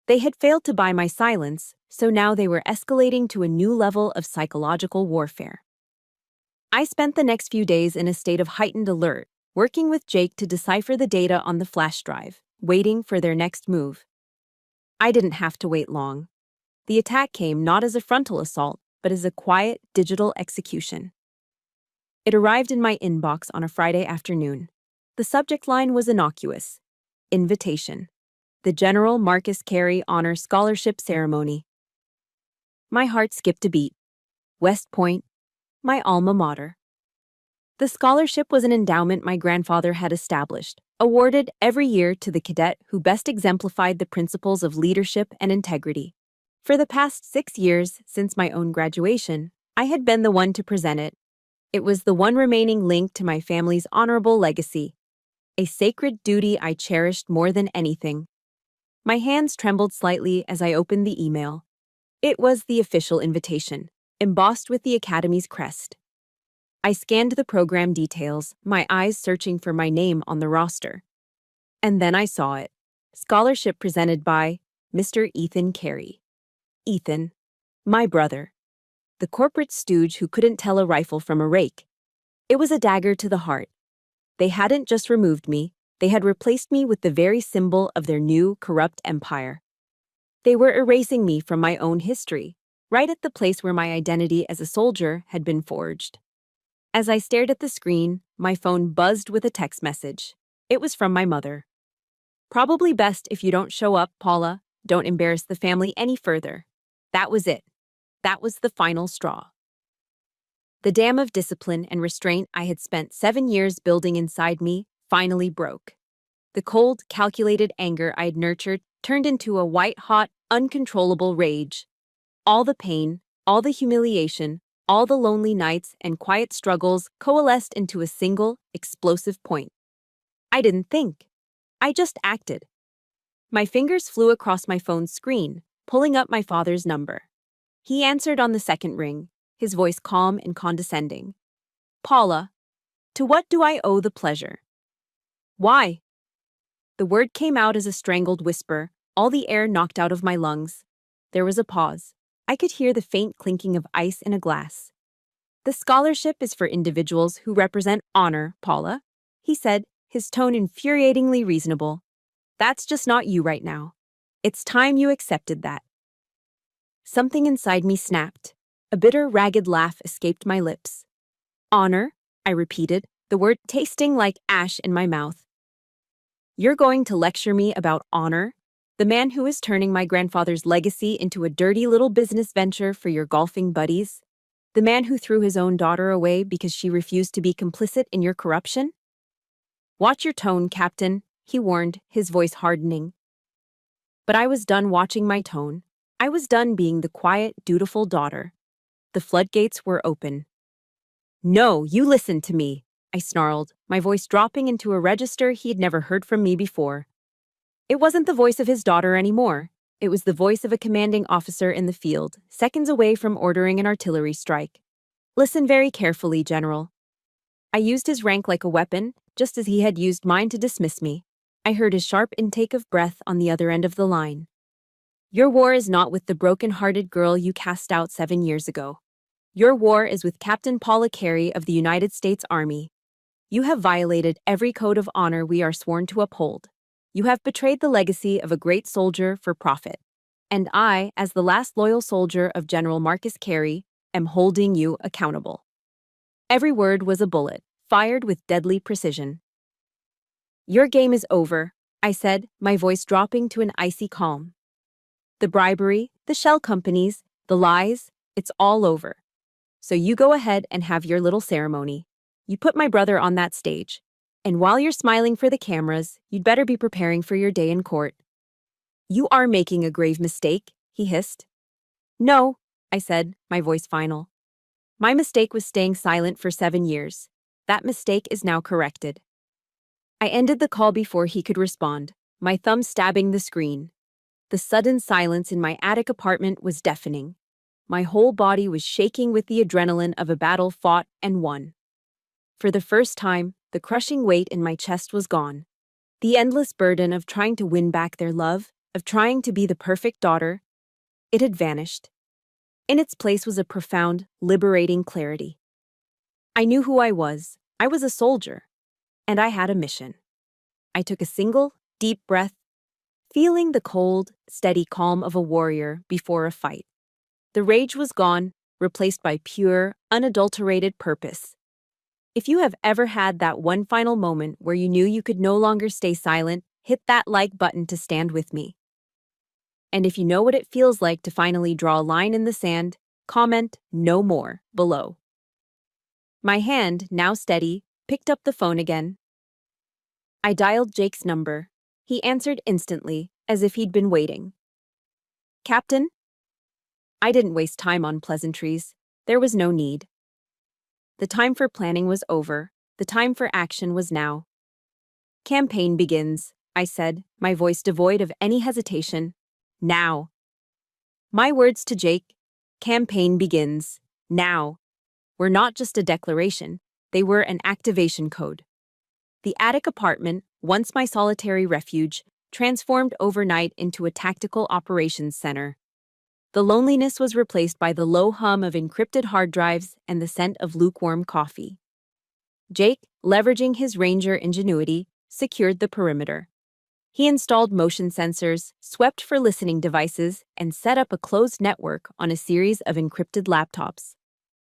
They had failed to buy my silence, so now they were escalating to a new level of psychological warfare. I spent the next few days in a state of heightened alert, working with Jake to decipher the data on the flash drive, waiting for their next move. I didn't have to wait long. The attack came not as a frontal assault, but as a quiet, digital execution. It arrived in my inbox on a Friday afternoon. The subject line was innocuous. Invitation. The General Marcus Carey Honor Scholarship Ceremony. My heart skipped a beat. West Point, my alma mater. The scholarship was an endowment my grandfather had established, awarded every year to the cadet who best exemplified the principles of leadership and integrity. For the past 6 years since my own graduation, I had been the one to present it. It was the one remaining link to my family's honorable legacy, a sacred duty I cherished more than anything. My hands trembled slightly as I opened the email. It was the official invitation, embossed with the Academy's crest. I scanned the program details, my eyes searching for my name on the roster. And then I saw it. Scholarship presented by Mr. Ethan Carey. Ethan, my brother. The corporate stooge who couldn't tell a rifle from a rake. It was a dagger to the heart. They hadn't just removed me, they had replaced me with the very symbol of their new, corrupt empire. They were erasing me from my own history, right at the place where my identity as a soldier had been forged. As I stared at the screen, my phone buzzed with a text message. It was from my mother. "Probably best if you don't show up, Paula. Don't embarrass the family any further." That was it. That was the final straw. The dam of discipline and restraint I had spent 7 years building inside me finally broke. The cold, calculated anger I had nurtured turned into a white-hot, uncontrollable rage. All the pain, all the humiliation, all the lonely nights and quiet struggles coalesced into a single, explosive point. I didn't think. I just acted. My fingers flew across my phone's screen, pulling up my father's number. He answered on the second ring, his voice calm and condescending. "Paula, to what do I owe the pleasure?" "Why?" The word came out as a strangled whisper, all the air knocked out of my lungs. There was a pause. I could hear the faint clinking of ice in a glass. "The scholarship is for individuals who represent honor, Paula," he said, his tone infuriatingly reasonable. "That's just not you right now. It's time you accepted that." Something inside me snapped. A bitter, ragged laugh escaped my lips. "Honor," I repeated, the word tasting like ash in my mouth. "You're going to lecture me about honor? The man who is turning my grandfather's legacy into a dirty little business venture for your golfing buddies? The man who threw his own daughter away because she refused to be complicit in your corruption?" "Watch your tone, Captain," he warned, his voice hardening. But I was done watching my tone. I was done being the quiet, dutiful daughter. The floodgates were open. "No, you listen to me," I snarled, my voice dropping into a register he had never heard from me before. It wasn't the voice of his daughter anymore. It was the voice of a commanding officer in the field, seconds away from ordering an artillery strike. "Listen very carefully, General." I used his rank like a weapon, just as he had used mine to dismiss me. I heard his sharp intake of breath on the other end of the line. "Your war is not with the broken-hearted girl you cast out 7 years ago. Your war is with Captain Paula Carey of the United States Army. You have violated every code of honor we are sworn to uphold. You have betrayed the legacy of a great soldier for profit. And I, as the last loyal soldier of General Marcus Carey, am holding you accountable. Every word was a bullet, fired with deadly precision. Your game is over, I said, my voice dropping to an icy calm. The bribery, the shell companies, the lies, it's all over. So you go ahead and have your little ceremony. You put my brother on that stage. And while you're smiling for the cameras, you'd better be preparing for your day in court. You are making a grave mistake, he hissed. No, I said, my voice final. My mistake was staying silent for 7 years. That mistake is now corrected. I ended the call before he could respond, my thumb stabbing the screen. The sudden silence in my attic apartment was deafening. My whole body was shaking with the adrenaline of a battle fought and won. For the first time, the crushing weight in my chest was gone. The endless burden of trying to win back their love, of trying to be the perfect daughter, it had vanished. In its place was a profound, liberating clarity. I knew who I was. I was a soldier. And I had a mission. I took a single, deep breath, feeling the cold, steady calm of a warrior before a fight. The rage was gone, replaced by pure, unadulterated purpose. If you have ever had that one final moment where you knew you could no longer stay silent, hit that like button to stand with me. And if you know what it feels like to finally draw a line in the sand, comment "no more" below. My hand, now steady, picked up the phone again. I dialed Jake's number. He answered instantly, as if he'd been waiting. Captain? I didn't waste time on pleasantries. There was no need. The time for planning was over. The time for action was now. Campaign begins, I said, my voice devoid of any hesitation. Now. My words to Jake, campaign begins, now, were not just a declaration, they were an activation code. The attic apartment, once my solitary refuge, transformed overnight into a tactical operations center. The loneliness was replaced by the low hum of encrypted hard drives and the scent of lukewarm coffee. Jake, leveraging his Ranger ingenuity, secured the perimeter. He installed motion sensors, swept for listening devices, and set up a closed network on a series of encrypted laptops.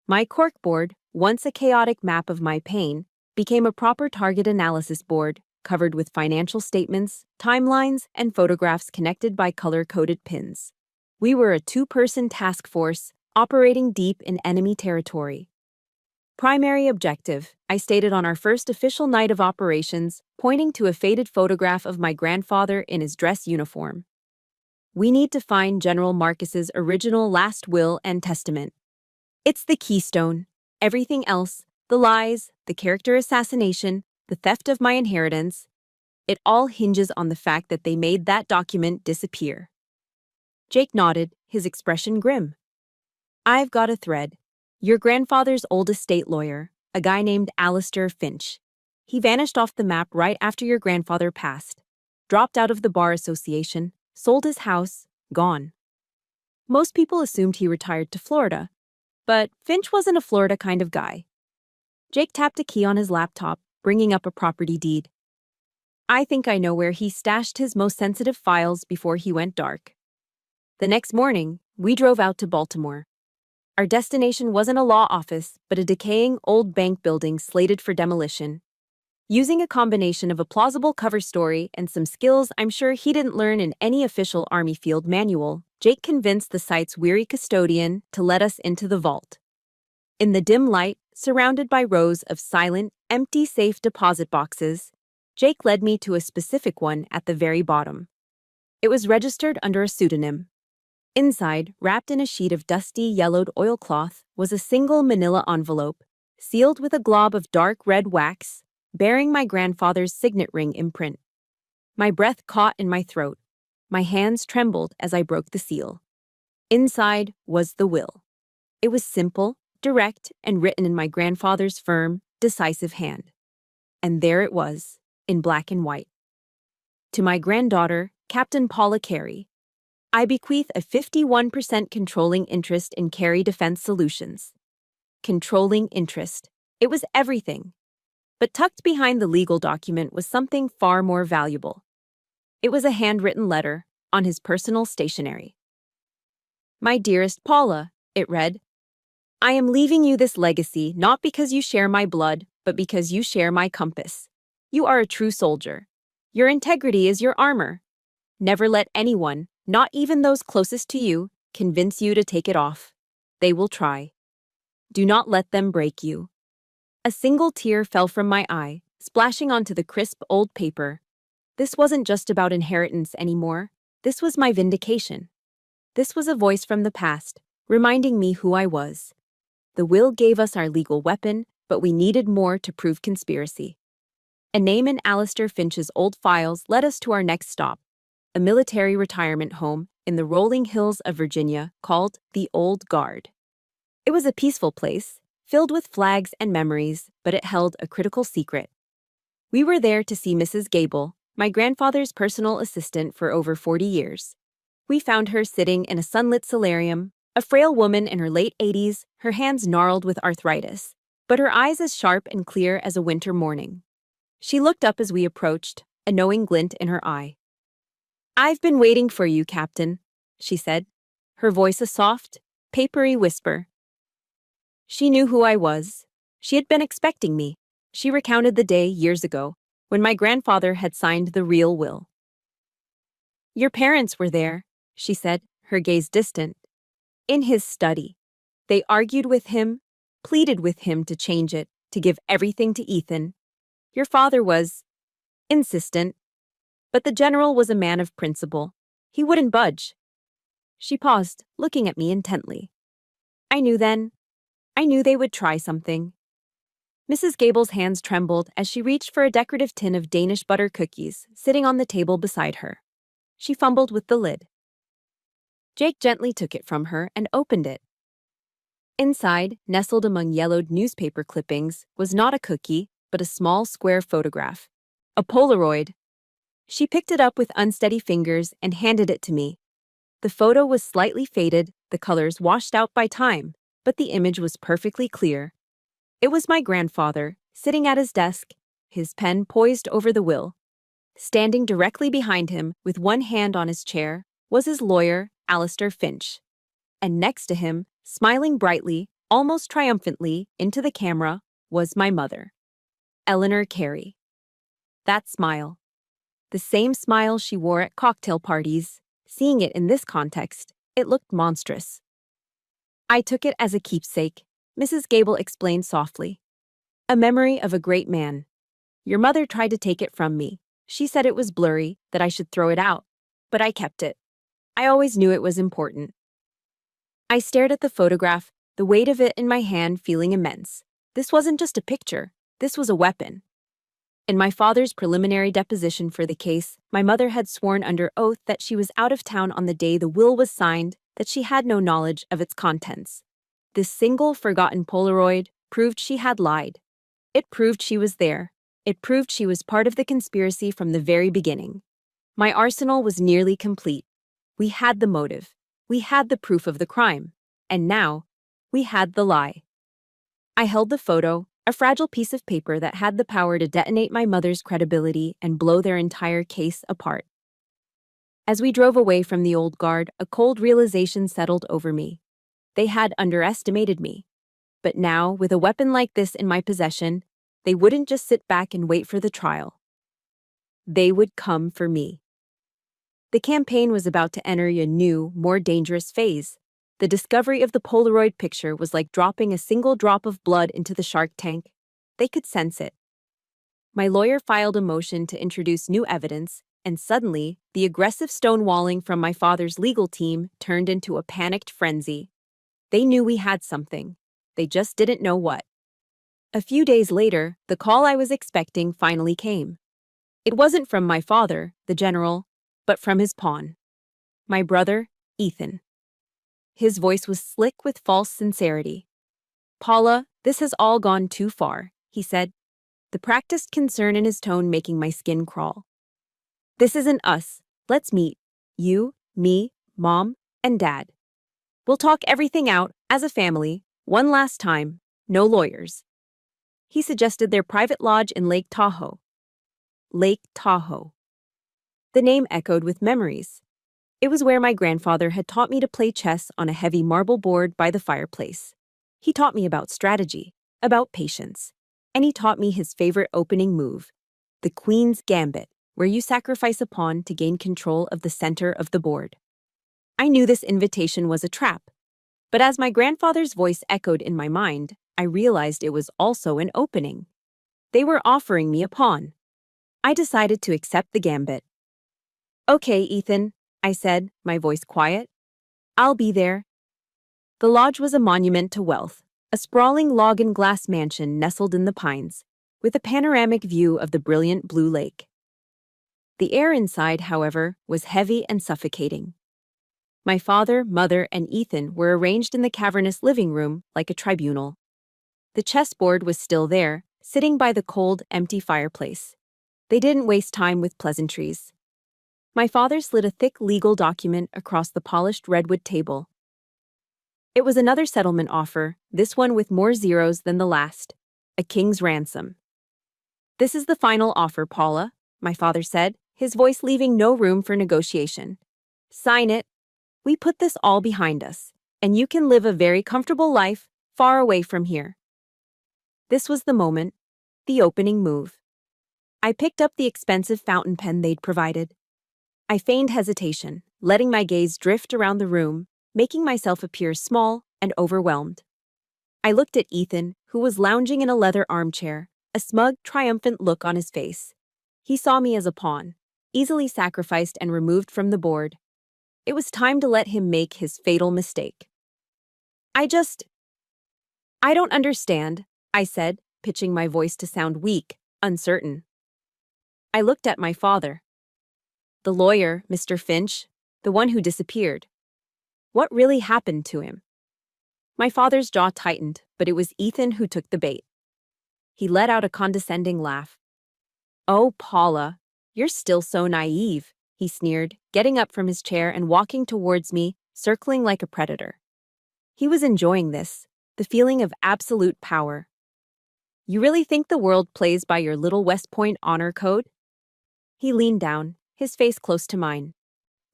My corkboard, once a chaotic map of my pain, became a proper target analysis board, covered with financial statements, timelines, and photographs connected by color-coded pins. We were a 2-person task force, operating deep in enemy territory. Primary objective, I stated on our first official night of operations, pointing to a faded photograph of my grandfather in his dress uniform. We need to find General Marcus's original last will and testament. It's the keystone. Everything else, the lies, the character assassination, the theft of my inheritance, it all hinges on the fact that they made that document disappear. Jake nodded, his expression grim. I've got a thread. Your grandfather's old estate lawyer, a guy named Alistair Finch. He vanished off the map right after your grandfather passed. Dropped out of the bar association, sold his house, gone. Most people assumed he retired to Florida, but Finch wasn't a Florida kind of guy. Jake tapped a key on his laptop, bringing up a property deed. I think I know where he stashed his most sensitive files before he went dark. The next morning, we drove out to Baltimore. Our destination wasn't a law office, but a decaying old bank building slated for demolition. Using a combination of a plausible cover story and some skills I'm sure he didn't learn in any official Army field manual, Jake convinced the site's weary custodian to let us into the vault. In the dim light, surrounded by rows of silent, empty safe deposit boxes, Jake led me to a specific one at the very bottom. It was registered under a pseudonym. Inside, wrapped in a sheet of dusty, yellowed oilcloth, was a single manila envelope, sealed with a glob of dark red wax, bearing my grandfather's signet ring imprint. My breath caught in my throat. My hands trembled as I broke the seal. Inside was the will. It was simple, direct, and written in my grandfather's firm, decisive hand. And there it was, in black and white. To my granddaughter, Captain Paula Carey, I bequeath a 51% controlling interest in Carey Defense Solutions. Controlling interest. It was everything. But tucked behind the legal document was something far more valuable. It was a handwritten letter on his personal stationery. My dearest Paula, it read, I am leaving you this legacy not because you share my blood, but because you share my compass. You are a true soldier. Your integrity is your armor. Never let anyone, not even those closest to you, convince you to take it off. They will try. Do not let them break you. A single tear fell from my eye, splashing onto the crisp old paper. This wasn't just about inheritance anymore. This was my vindication. This was a voice from the past, reminding me who I was. The will gave us our legal weapon, but we needed more to prove conspiracy. A name in Alistair Finch's old files led us to our next stop, a military retirement home in the rolling hills of Virginia called the Old Guard. It was a peaceful place, filled with flags and memories, but it held a critical secret. We were there to see Mrs. Gable, my grandfather's personal assistant for over 40 years. We found her sitting in a sunlit solarium, a frail woman in her late 80s, her hands gnarled with arthritis, but her eyes as sharp and clear as a winter morning. She looked up as we approached, a knowing glint in her eye. I've been waiting for you, Captain, she said, her voice a soft, papery whisper. She knew who I was. She had been expecting me. She recounted the day years ago, when my grandfather had signed the real will. Your parents were there, she said, her gaze distant. In his study. They argued with him, pleaded with him to change it, to give everything to Ethan. Your father was insistent, but the general was a man of principle. He wouldn't budge. She paused, looking at me intently. I knew then. I knew they would try something. Mrs. Gable's hands trembled as she reached for a decorative tin of Danish butter cookies sitting on the table beside her. She fumbled with the lid. Jake gently took it from her and opened it. Inside, nestled among yellowed newspaper clippings, was not a cookie, but a small square photograph. A Polaroid. She picked it up with unsteady fingers and handed it to me. The photo was slightly faded, the colors washed out by time, but the image was perfectly clear. It was my grandfather, sitting at his desk, his pen poised over the will. Standing directly behind him, with one hand on his chair, was his lawyer, Alistair Finch. And next to him, smiling brightly, almost triumphantly, into the camera, was my mother, Eleanor Carey. That smile. The same smile she wore at cocktail parties. Seeing it in this context, it looked monstrous. I took it as a keepsake, Mrs. Gable explained softly. A memory of a great man. Your mother tried to take it from me. She said it was blurry, that I should throw it out. But I kept it. I always knew it was important. I stared at the photograph, the weight of it in my hand feeling immense. This wasn't just a picture. This was a weapon. In my father's preliminary deposition for the case, my mother had sworn under oath that she was out of town on the day the will was signed, that she had no knowledge of its contents. This single forgotten Polaroid proved she had lied. It proved she was there. It proved she was part of the conspiracy from the very beginning. My arsenal was nearly complete. We had the motive. We had the proof of the crime. And now, we had the lie. I held the photo, a fragile piece of paper that had the power to detonate my mother's credibility and blow their entire case apart. As we drove away from the Old Guard, a cold realization settled over me. They had underestimated me. But now, with a weapon like this in my possession, they wouldn't just sit back and wait for the trial. They would come for me. The campaign was about to enter a new, more dangerous phase. The discovery of the Polaroid picture was like dropping a single drop of blood into the shark tank. They could sense it. My lawyer filed a motion to introduce new evidence, and suddenly, the aggressive stonewalling from my father's legal team turned into a panicked frenzy. They knew we had something. They just didn't know what. A few days later, the call I was expecting finally came. It wasn't from my father, the general, but from his pawn. My brother, Ethan. His voice was slick with false sincerity. Paula, this has all gone too far, he said, the practiced concern in his tone making my skin crawl. This isn't us. Let's meet. You, me, Mom, and Dad. We'll talk everything out, as a family, one last time, no lawyers. He suggested their private lodge in Lake Tahoe. Lake Tahoe. The name echoed with memories. It was where my grandfather had taught me to play chess on a heavy marble board by the fireplace. He taught me about strategy, about patience, and he taught me his favorite opening move, the Queen's Gambit, where you sacrifice a pawn to gain control of the center of the board. I knew this invitation was a trap, but as my grandfather's voice echoed in my mind, I realized it was also an opening. They were offering me a pawn. I decided to accept the gambit. "Okay, Ethan," I said, my voice quiet. "I'll be there." The lodge was a monument to wealth, a sprawling log-and-glass mansion nestled in the pines, with a panoramic view of the brilliant blue lake. The air inside, however, was heavy and suffocating. My father, mother, and Ethan were arranged in the cavernous living room like a tribunal. The chessboard was still there, sitting by the cold, empty fireplace. They didn't waste time with pleasantries. My father slid a thick legal document across the polished redwood table. It was another settlement offer, this one with more zeros than the last. A king's ransom. "This is the final offer, Paula," my father said, his voice leaving no room for negotiation. "Sign it. We put this all behind us, and you can live a very comfortable life far away from here." This was the moment, the opening move. I picked up the expensive fountain pen they'd provided. I feigned hesitation, letting my gaze drift around the room, making myself appear small and overwhelmed. I looked at Ethan, who was lounging in a leather armchair, a smug, triumphant look on his face. He saw me as a pawn, easily sacrificed and removed from the board. It was time to let him make his fatal mistake. I don't understand," I said, pitching my voice to sound weak, uncertain. I looked at my father. The lawyer, Mr. Finch, the one who disappeared. What really happened to him? My father's jaw tightened, but it was Ethan who took the bait. He let out a condescending laugh. "Oh, Paula, you're still so naive," he sneered, getting up from his chair and walking towards me, circling like a predator. He was enjoying this, the feeling of absolute power. "You really think the world plays by your little West Point honor code?" He leaned down, his face close to mine.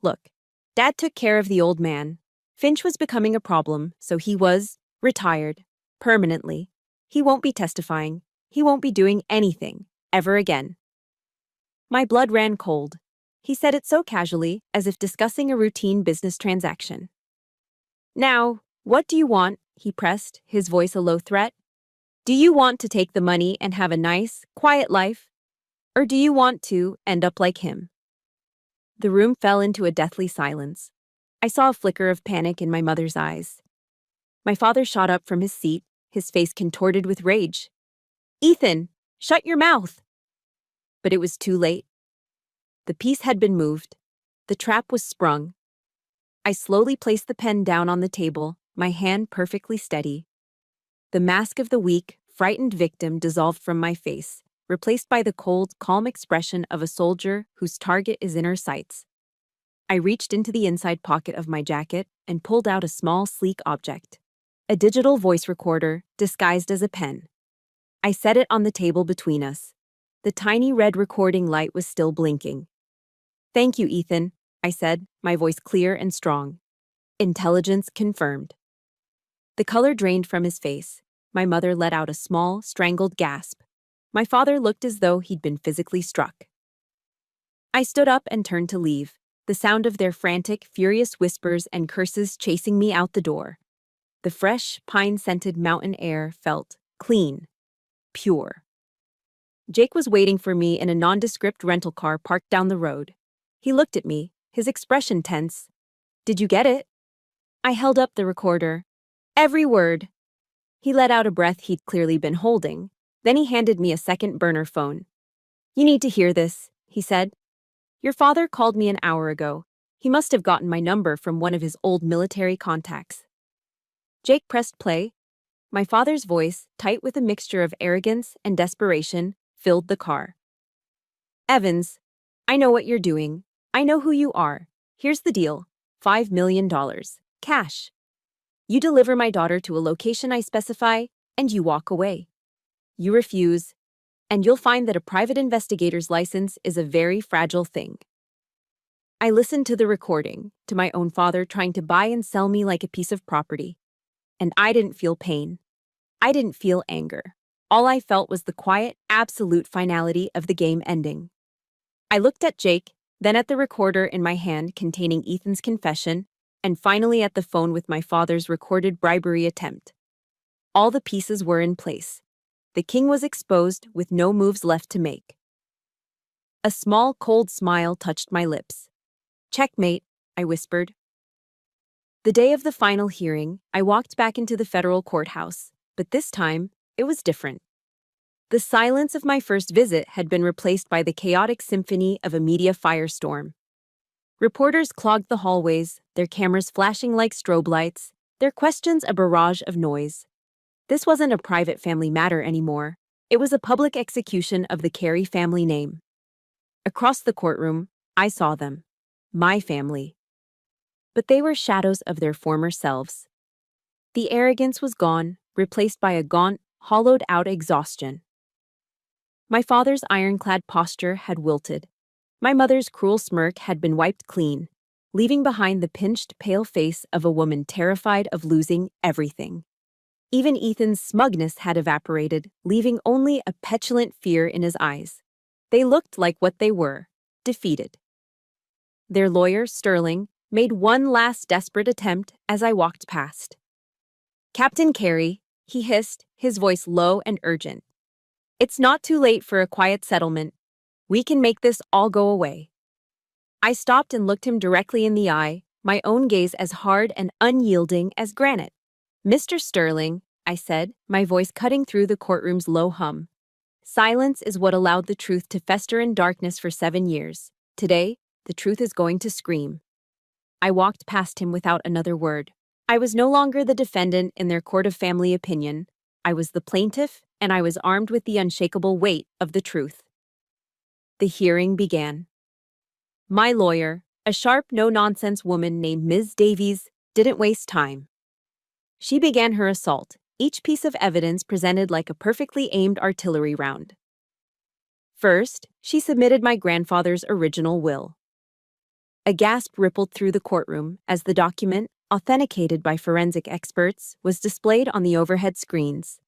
"Look, Dad took care of the old man. Finch was becoming a problem, so he was retired. Permanently. He won't be testifying. He won't be doing anything, ever again." My blood ran cold. He said it so casually, as if discussing a routine business transaction. "Now, what do you want?" he pressed, his voice a low threat. "Do you want to take the money and have a nice, quiet life? Or do you want to end up like him?" The room fell into a deathly silence. I saw a flicker of panic in my mother's eyes. My father shot up from his seat, his face contorted with rage. "Ethan, shut your mouth!" But it was too late. The piece had been moved. The trap was sprung. I slowly placed the pen down on the table, my hand perfectly steady. The mask of the weak, frightened victim dissolved from my face, replaced by the cold, calm expression of a soldier whose target is in her sights. I reached into the inside pocket of my jacket and pulled out a small, sleek object. A digital voice recorder disguised as a pen. I set it on the table between us. The tiny red recording light was still blinking. "Thank you, Ethan," I said, my voice clear and strong. Intelligence confirmed. The color drained from his face. My mother let out a small, strangled gasp. My father looked as though he'd been physically struck. I stood up and turned to leave, the sound of their frantic, furious whispers and curses chasing me out the door. The fresh, pine-scented mountain air felt clean, pure. Jake was waiting for me in a nondescript rental car parked down the road. He looked at me, his expression tense. "Did you get it?" I held up the recorder. "Every word." He let out a breath he'd clearly been holding. Then he handed me a second burner phone. "You need to hear this," he said. "Your father called me an hour ago. He must have gotten my number from one of his old military contacts." Jake pressed play. My father's voice, tight with a mixture of arrogance and desperation, filled the car. "Evans, I know what you're doing. I know who you are. Here's the deal. $5 million. Cash. You deliver my daughter to a location I specify, and you walk away. You refuse, and you'll find that a private investigator's license is a very fragile thing. I listened to the recording, to my own father trying to buy and sell me like a piece of property. And I didn't feel pain. I didn't feel anger. All I felt was the quiet, absolute finality of the game ending. I looked at Jake, then at the recorder in my hand containing Ethan's confession, and finally at the phone with my father's recorded bribery attempt. All the pieces were in place. The king was exposed with no moves left to make. A small, cold smile touched my lips. "Checkmate," I whispered. The day of the final hearing, I walked back into the federal courthouse, but this time, it was different. The silence of my first visit had been replaced by the chaotic symphony of a media firestorm. Reporters clogged the hallways, their cameras flashing like strobe lights, their questions a barrage of noise. This wasn't a private family matter anymore. It was a public execution of the Carey family name. Across the courtroom, I saw them. My family. But they were shadows of their former selves. The arrogance was gone, replaced by a gaunt, hollowed-out exhaustion. My father's ironclad posture had wilted. My mother's cruel smirk had been wiped clean, leaving behind the pinched, pale face of a woman terrified of losing everything. Even Ethan's smugness had evaporated, leaving only a petulant fear in his eyes. They looked like what they were, defeated. Their lawyer, Sterling, made one last desperate attempt as I walked past. "Captain Carey," he hissed, his voice low and urgent. "It's not too late for a quiet settlement. We can make this all go away." I stopped and looked him directly in the eye, my own gaze as hard and unyielding as granite. "Mr. Sterling," I said, my voice cutting through the courtroom's low hum. "Silence is what allowed the truth to fester in darkness for 7 years. Today, the truth is going to scream." I walked past him without another word. I was no longer the defendant in their court of family opinion. I was the plaintiff, and I was armed with the unshakable weight of the truth. The hearing began. My lawyer, a sharp, no-nonsense woman named Ms. Davies, didn't waste time. She began her assault, each piece of evidence presented like a perfectly aimed artillery round. First, she submitted my grandfather's original will. A gasp rippled through the courtroom as the document, authenticated by forensic experts, was displayed on the overhead screens.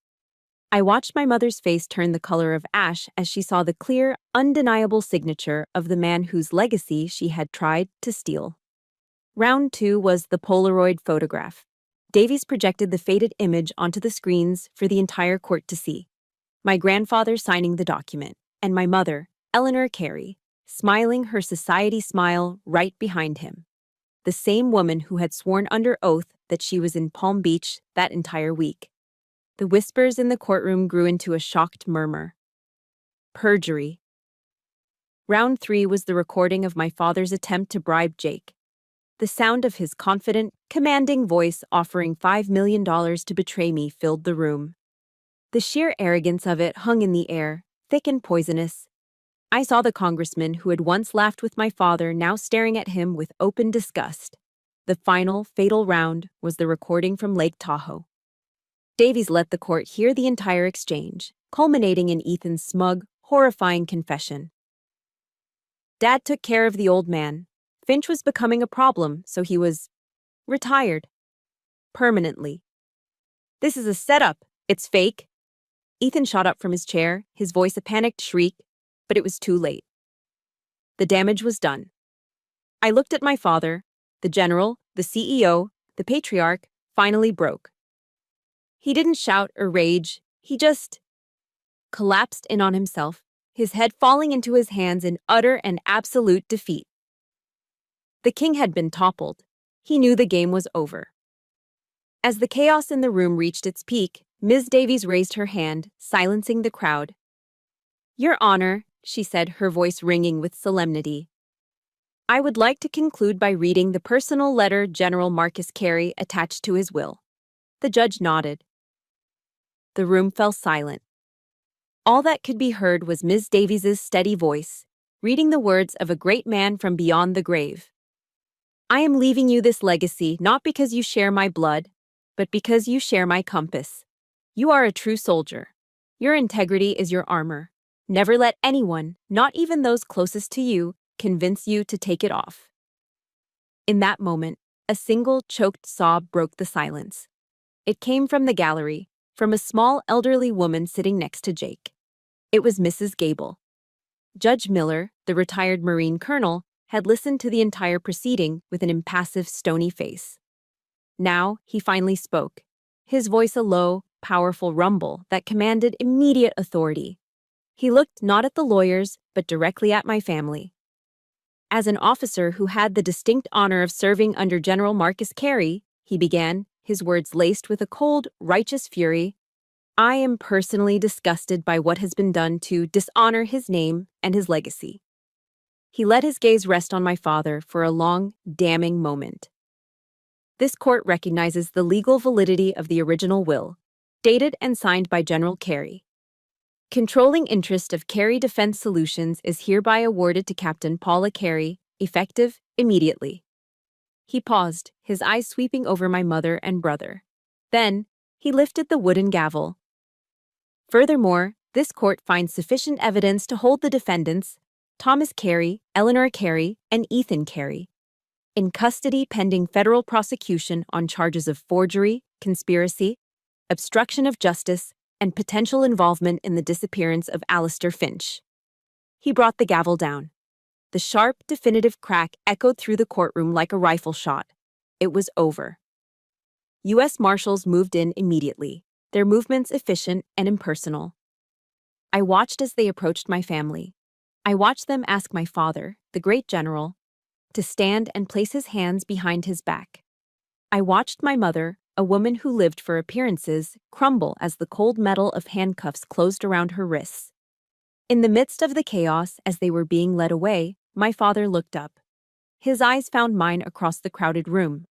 I watched my mother's face turn the color of ash as she saw the clear, undeniable signature of the man whose legacy she had tried to steal. Round 2 was the Polaroid photograph. Davies projected the faded image onto the screens for the entire court to see. My grandfather signing the document, and my mother, Eleanor Carey, smiling her society smile right behind him. The same woman who had sworn under oath that she was in Palm Beach that entire week. The whispers in the courtroom grew into a shocked murmur. Perjury. Round 3 was the recording of my father's attempt to bribe Jake. The sound of his confident, commanding voice offering $5 million to betray me filled the room. The sheer arrogance of it hung in the air, thick and poisonous. I saw the congressman who had once laughed with my father now staring at him with open disgust. The final, fatal round was the recording from Lake Tahoe. Davies let the court hear the entire exchange, culminating in Ethan's smug, horrifying confession. "Dad took care of the old man. Finch was becoming a problem, so he was retired. Permanently. This is a setup. It's fake." Ethan shot up from his chair, his voice a panicked shriek, but it was too late. The damage was done. I looked at my father. The general, the CEO, the patriarch finally broke. He didn't shout or rage. He just collapsed in on himself, his head falling into his hands in utter and absolute defeat. The king had been toppled. He knew the game was over. As the chaos in the room reached its peak, Ms. Davies raised her hand, silencing the crowd. "Your Honor," she said, her voice ringing with solemnity, "I would like to conclude by reading the personal letter General Marcus Carey attached to his will." The judge nodded. The room fell silent. All that could be heard was Ms. Davies's steady voice, reading the words of a great man from beyond the grave. "I am leaving you this legacy not because you share my blood, but because you share my compass. You are a true soldier. Your integrity is your armor. Never let anyone, not even those closest to you, convince you to take it off. In that moment, a single choked sob broke the silence. It came from the gallery, from a small elderly woman sitting next to Jake. It was Mrs. Gable. Judge Miller, the retired Marine colonel, had listened to the entire proceeding with an impassive, stony face. Now, he finally spoke, his voice a low, powerful rumble that commanded immediate authority. He looked not at the lawyers, but directly at my family. As an officer who had the distinct honor of serving under General Marcus Carey, he began, his words laced with a cold, righteous fury, I am personally disgusted by what has been done to dishonor his name and his legacy. He let his gaze rest on my father for a long, damning moment. This court recognizes the legal validity of the original will, dated and signed by General Carey. Controlling interest of Carey Defense Solutions is hereby awarded to Captain Paula Carey, effective immediately. He paused, his eyes sweeping over my mother and brother. Then, he lifted the wooden gavel. Furthermore, this court finds sufficient evidence to hold the defendants, Thomas Carey, Eleanor Carey, and Ethan Carey, in custody pending federal prosecution on charges of forgery, conspiracy, obstruction of justice, and potential involvement in the disappearance of Alistair Finch. He brought the gavel down. The sharp, definitive crack echoed through the courtroom like a rifle shot. It was over. U.S. Marshals moved in immediately, their movements efficient and impersonal. I watched as they approached my family. I watched them ask my father, the great general, to stand and place his hands behind his back. I watched my mother, a woman who lived for appearances, crumble as the cold metal of handcuffs closed around her wrists. In the midst of the chaos, as they were being led away, my father looked up. His eyes found mine across the crowded room.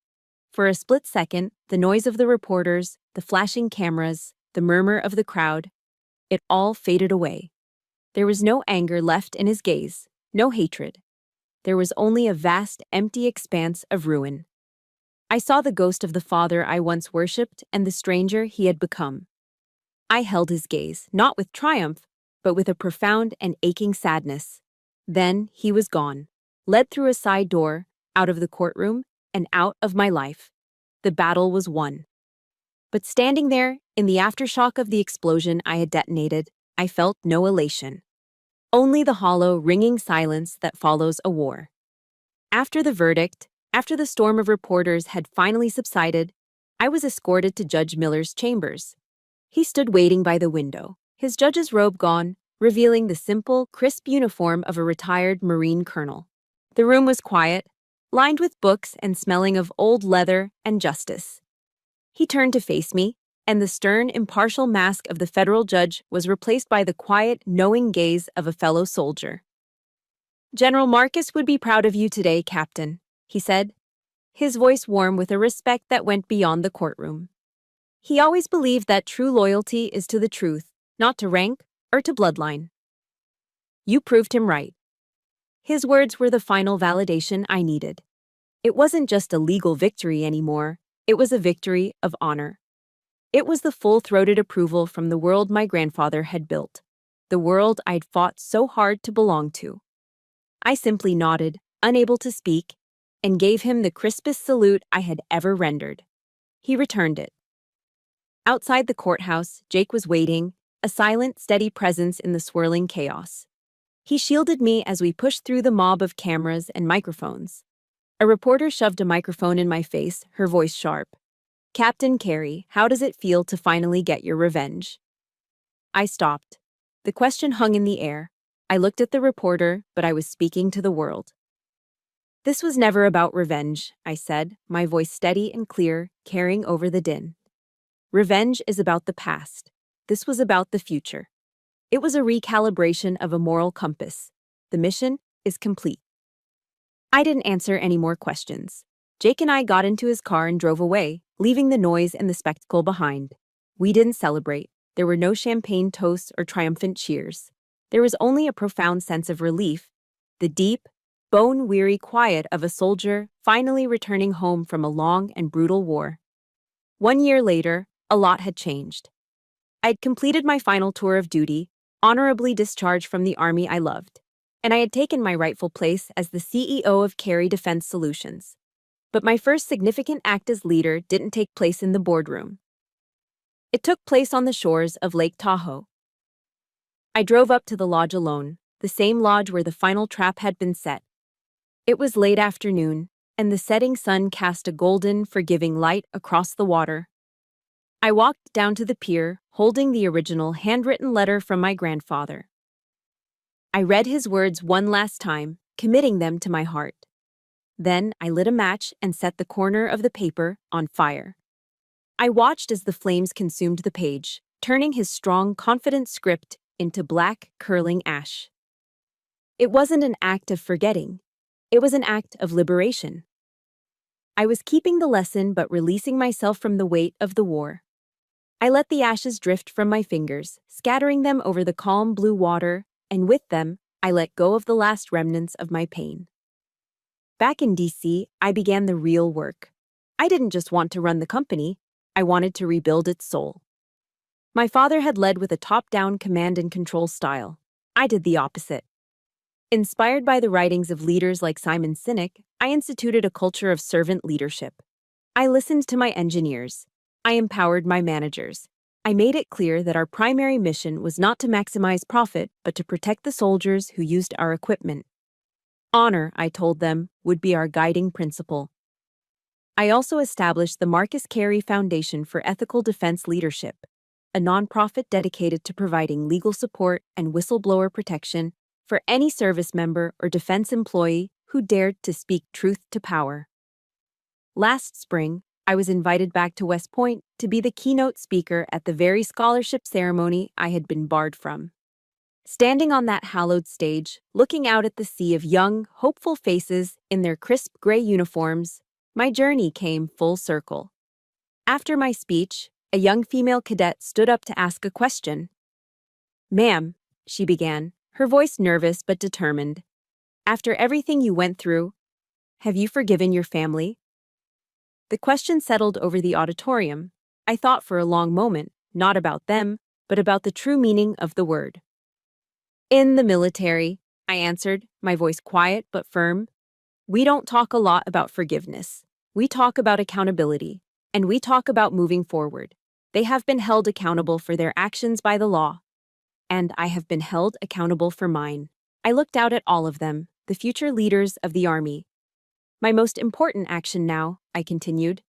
For a split second, the noise of the reporters, the flashing cameras, the murmur of the crowd, it all faded away. There was no anger left in his gaze, no hatred. There was only a vast, empty expanse of ruin. I saw the ghost of the father I once worshipped and the stranger he had become. I held his gaze, not with triumph, but with a profound and aching sadness. Then he was gone, led through a side door, out of the courtroom, and out of my life. The battle was won. But standing there, in the aftershock of the explosion I had detonated, I felt no elation. Only the hollow, ringing silence that follows a war. After the verdict, after the storm of reporters had finally subsided, I was escorted to Judge Miller's chambers. He stood waiting by the window, his judge's robe gone, revealing the simple, crisp uniform of a retired Marine colonel. The room was quiet, lined with books and smelling of old leather and justice. He turned to face me, and the stern, impartial mask of the federal judge was replaced by the quiet, knowing gaze of a fellow soldier. General Marcus would be proud of you today, Captain, he said, his voice warm with a respect that went beyond the courtroom. He always believed that true loyalty is to the truth, not to rank or to bloodline. You proved him right. His words were the final validation I needed. It wasn't just a legal victory anymore, it was a victory of honor. It was the full-throated approval from the world my grandfather had built, the world I'd fought so hard to belong to. I simply nodded, unable to speak, and gave him the crispest salute I had ever rendered. He returned it. Outside the courthouse, Jake was waiting, a silent, steady presence in the swirling chaos. He shielded me as we pushed through the mob of cameras and microphones. A reporter shoved a microphone in my face, her voice sharp. Captain Carey, how does it feel to finally get your revenge? I stopped. The question hung in the air. I looked at the reporter, but I was speaking to the world. This was never about revenge, I said, my voice steady and clear, carrying over the din. Revenge is about the past. This was about the future. It was a recalibration of a moral compass. The mission is complete. I didn't answer any more questions. Jake and I got into his car and drove away, leaving the noise and the spectacle behind. We didn't celebrate. There were no champagne toasts or triumphant cheers. There was only a profound sense of relief, the deep, bone-weary quiet of a soldier finally returning home from a long and brutal war. 1 year later, a lot had changed. I'd completed my final tour of duty, honorably discharged from the army I loved, and I had taken my rightful place as the CEO of Carey Defense Solutions. But my first significant act as leader didn't take place in the boardroom. It took place on the shores of Lake Tahoe. I drove up to the lodge alone, the same lodge where the final trap had been set. It was late afternoon, and the setting sun cast a golden, forgiving light across the water. I walked down to the pier, holding the original handwritten letter from my grandfather. I read his words one last time, committing them to my heart. Then I lit a match and set the corner of the paper on fire. I watched as the flames consumed the page, turning his strong, confident script into black, curling ash. It wasn't an act of forgetting. It was an act of liberation. I was keeping the lesson but releasing myself from the weight of the war. I let the ashes drift from my fingers, scattering them over the calm blue water, and with them, I let go of the last remnants of my pain. Back in DC, I began the real work. I didn't just want to run the company, I wanted to rebuild its soul. My father had led with a top-down command and control style. I did the opposite. Inspired by the writings of leaders like Simon Sinek, I instituted a culture of servant leadership. I listened to my engineers. I empowered my managers. I made it clear that our primary mission was not to maximize profit, but to protect the soldiers who used our equipment. Honor, I told them, would be our guiding principle. I also established the Marcus Carey Foundation for Ethical Defense Leadership, a nonprofit dedicated to providing legal support and whistleblower protection for any service member or defense employee who dared to speak truth to power. Last spring, I was invited back to West Point to be the keynote speaker at the very scholarship ceremony I had been barred from. Standing on that hallowed stage, looking out at the sea of young, hopeful faces in their crisp gray uniforms, my journey came full circle. After my speech, a young female cadet stood up to ask a question. "Ma'am," she began, her voice nervous but determined, "after everything you went through, have you forgiven your family?" The question settled over the auditorium. I thought for a long moment, not about them, but about the true meaning of the word. "In the military," I answered, my voice quiet but firm, "we don't talk a lot about forgiveness. We talk about accountability, and we talk about moving forward. They have been held accountable for their actions by the law, and I have been held accountable for mine." I looked out at all of them, the future leaders of the Army. "My most important action now," I continued,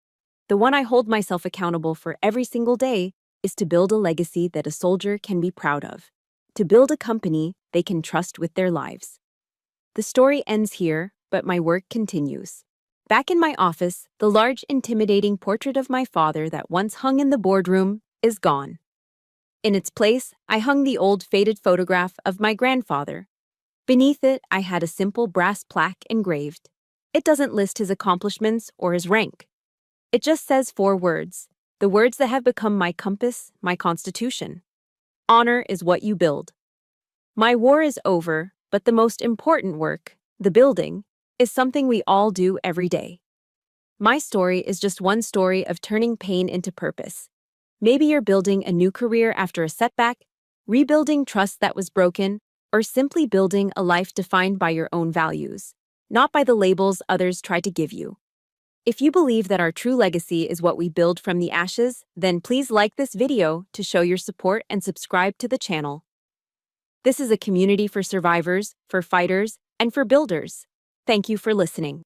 "the one I hold myself accountable for every single day, is to build a legacy that a soldier can be proud of, to build a company they can trust with their lives." The story ends here, but my work continues. Back in my office, the large, intimidating portrait of my father that once hung in the boardroom is gone. In its place, I hung the old faded photograph of my grandfather. Beneath it, I had a simple brass plaque engraved. It doesn't list his accomplishments or his rank. It just says 4 words, the words that have become my compass, my constitution. Honor is what you build. My war is over, but the most important work, the building, is something we all do every day. My story is just one story of turning pain into purpose. Maybe you're building a new career after a setback, rebuilding trust that was broken, or simply building a life defined by your own values, not by the labels others try to give you. If you believe that our true legacy is what we build from the ashes, then please like this video to show your support and subscribe to the channel. This is a community for survivors, for fighters, and for builders. Thank you for listening.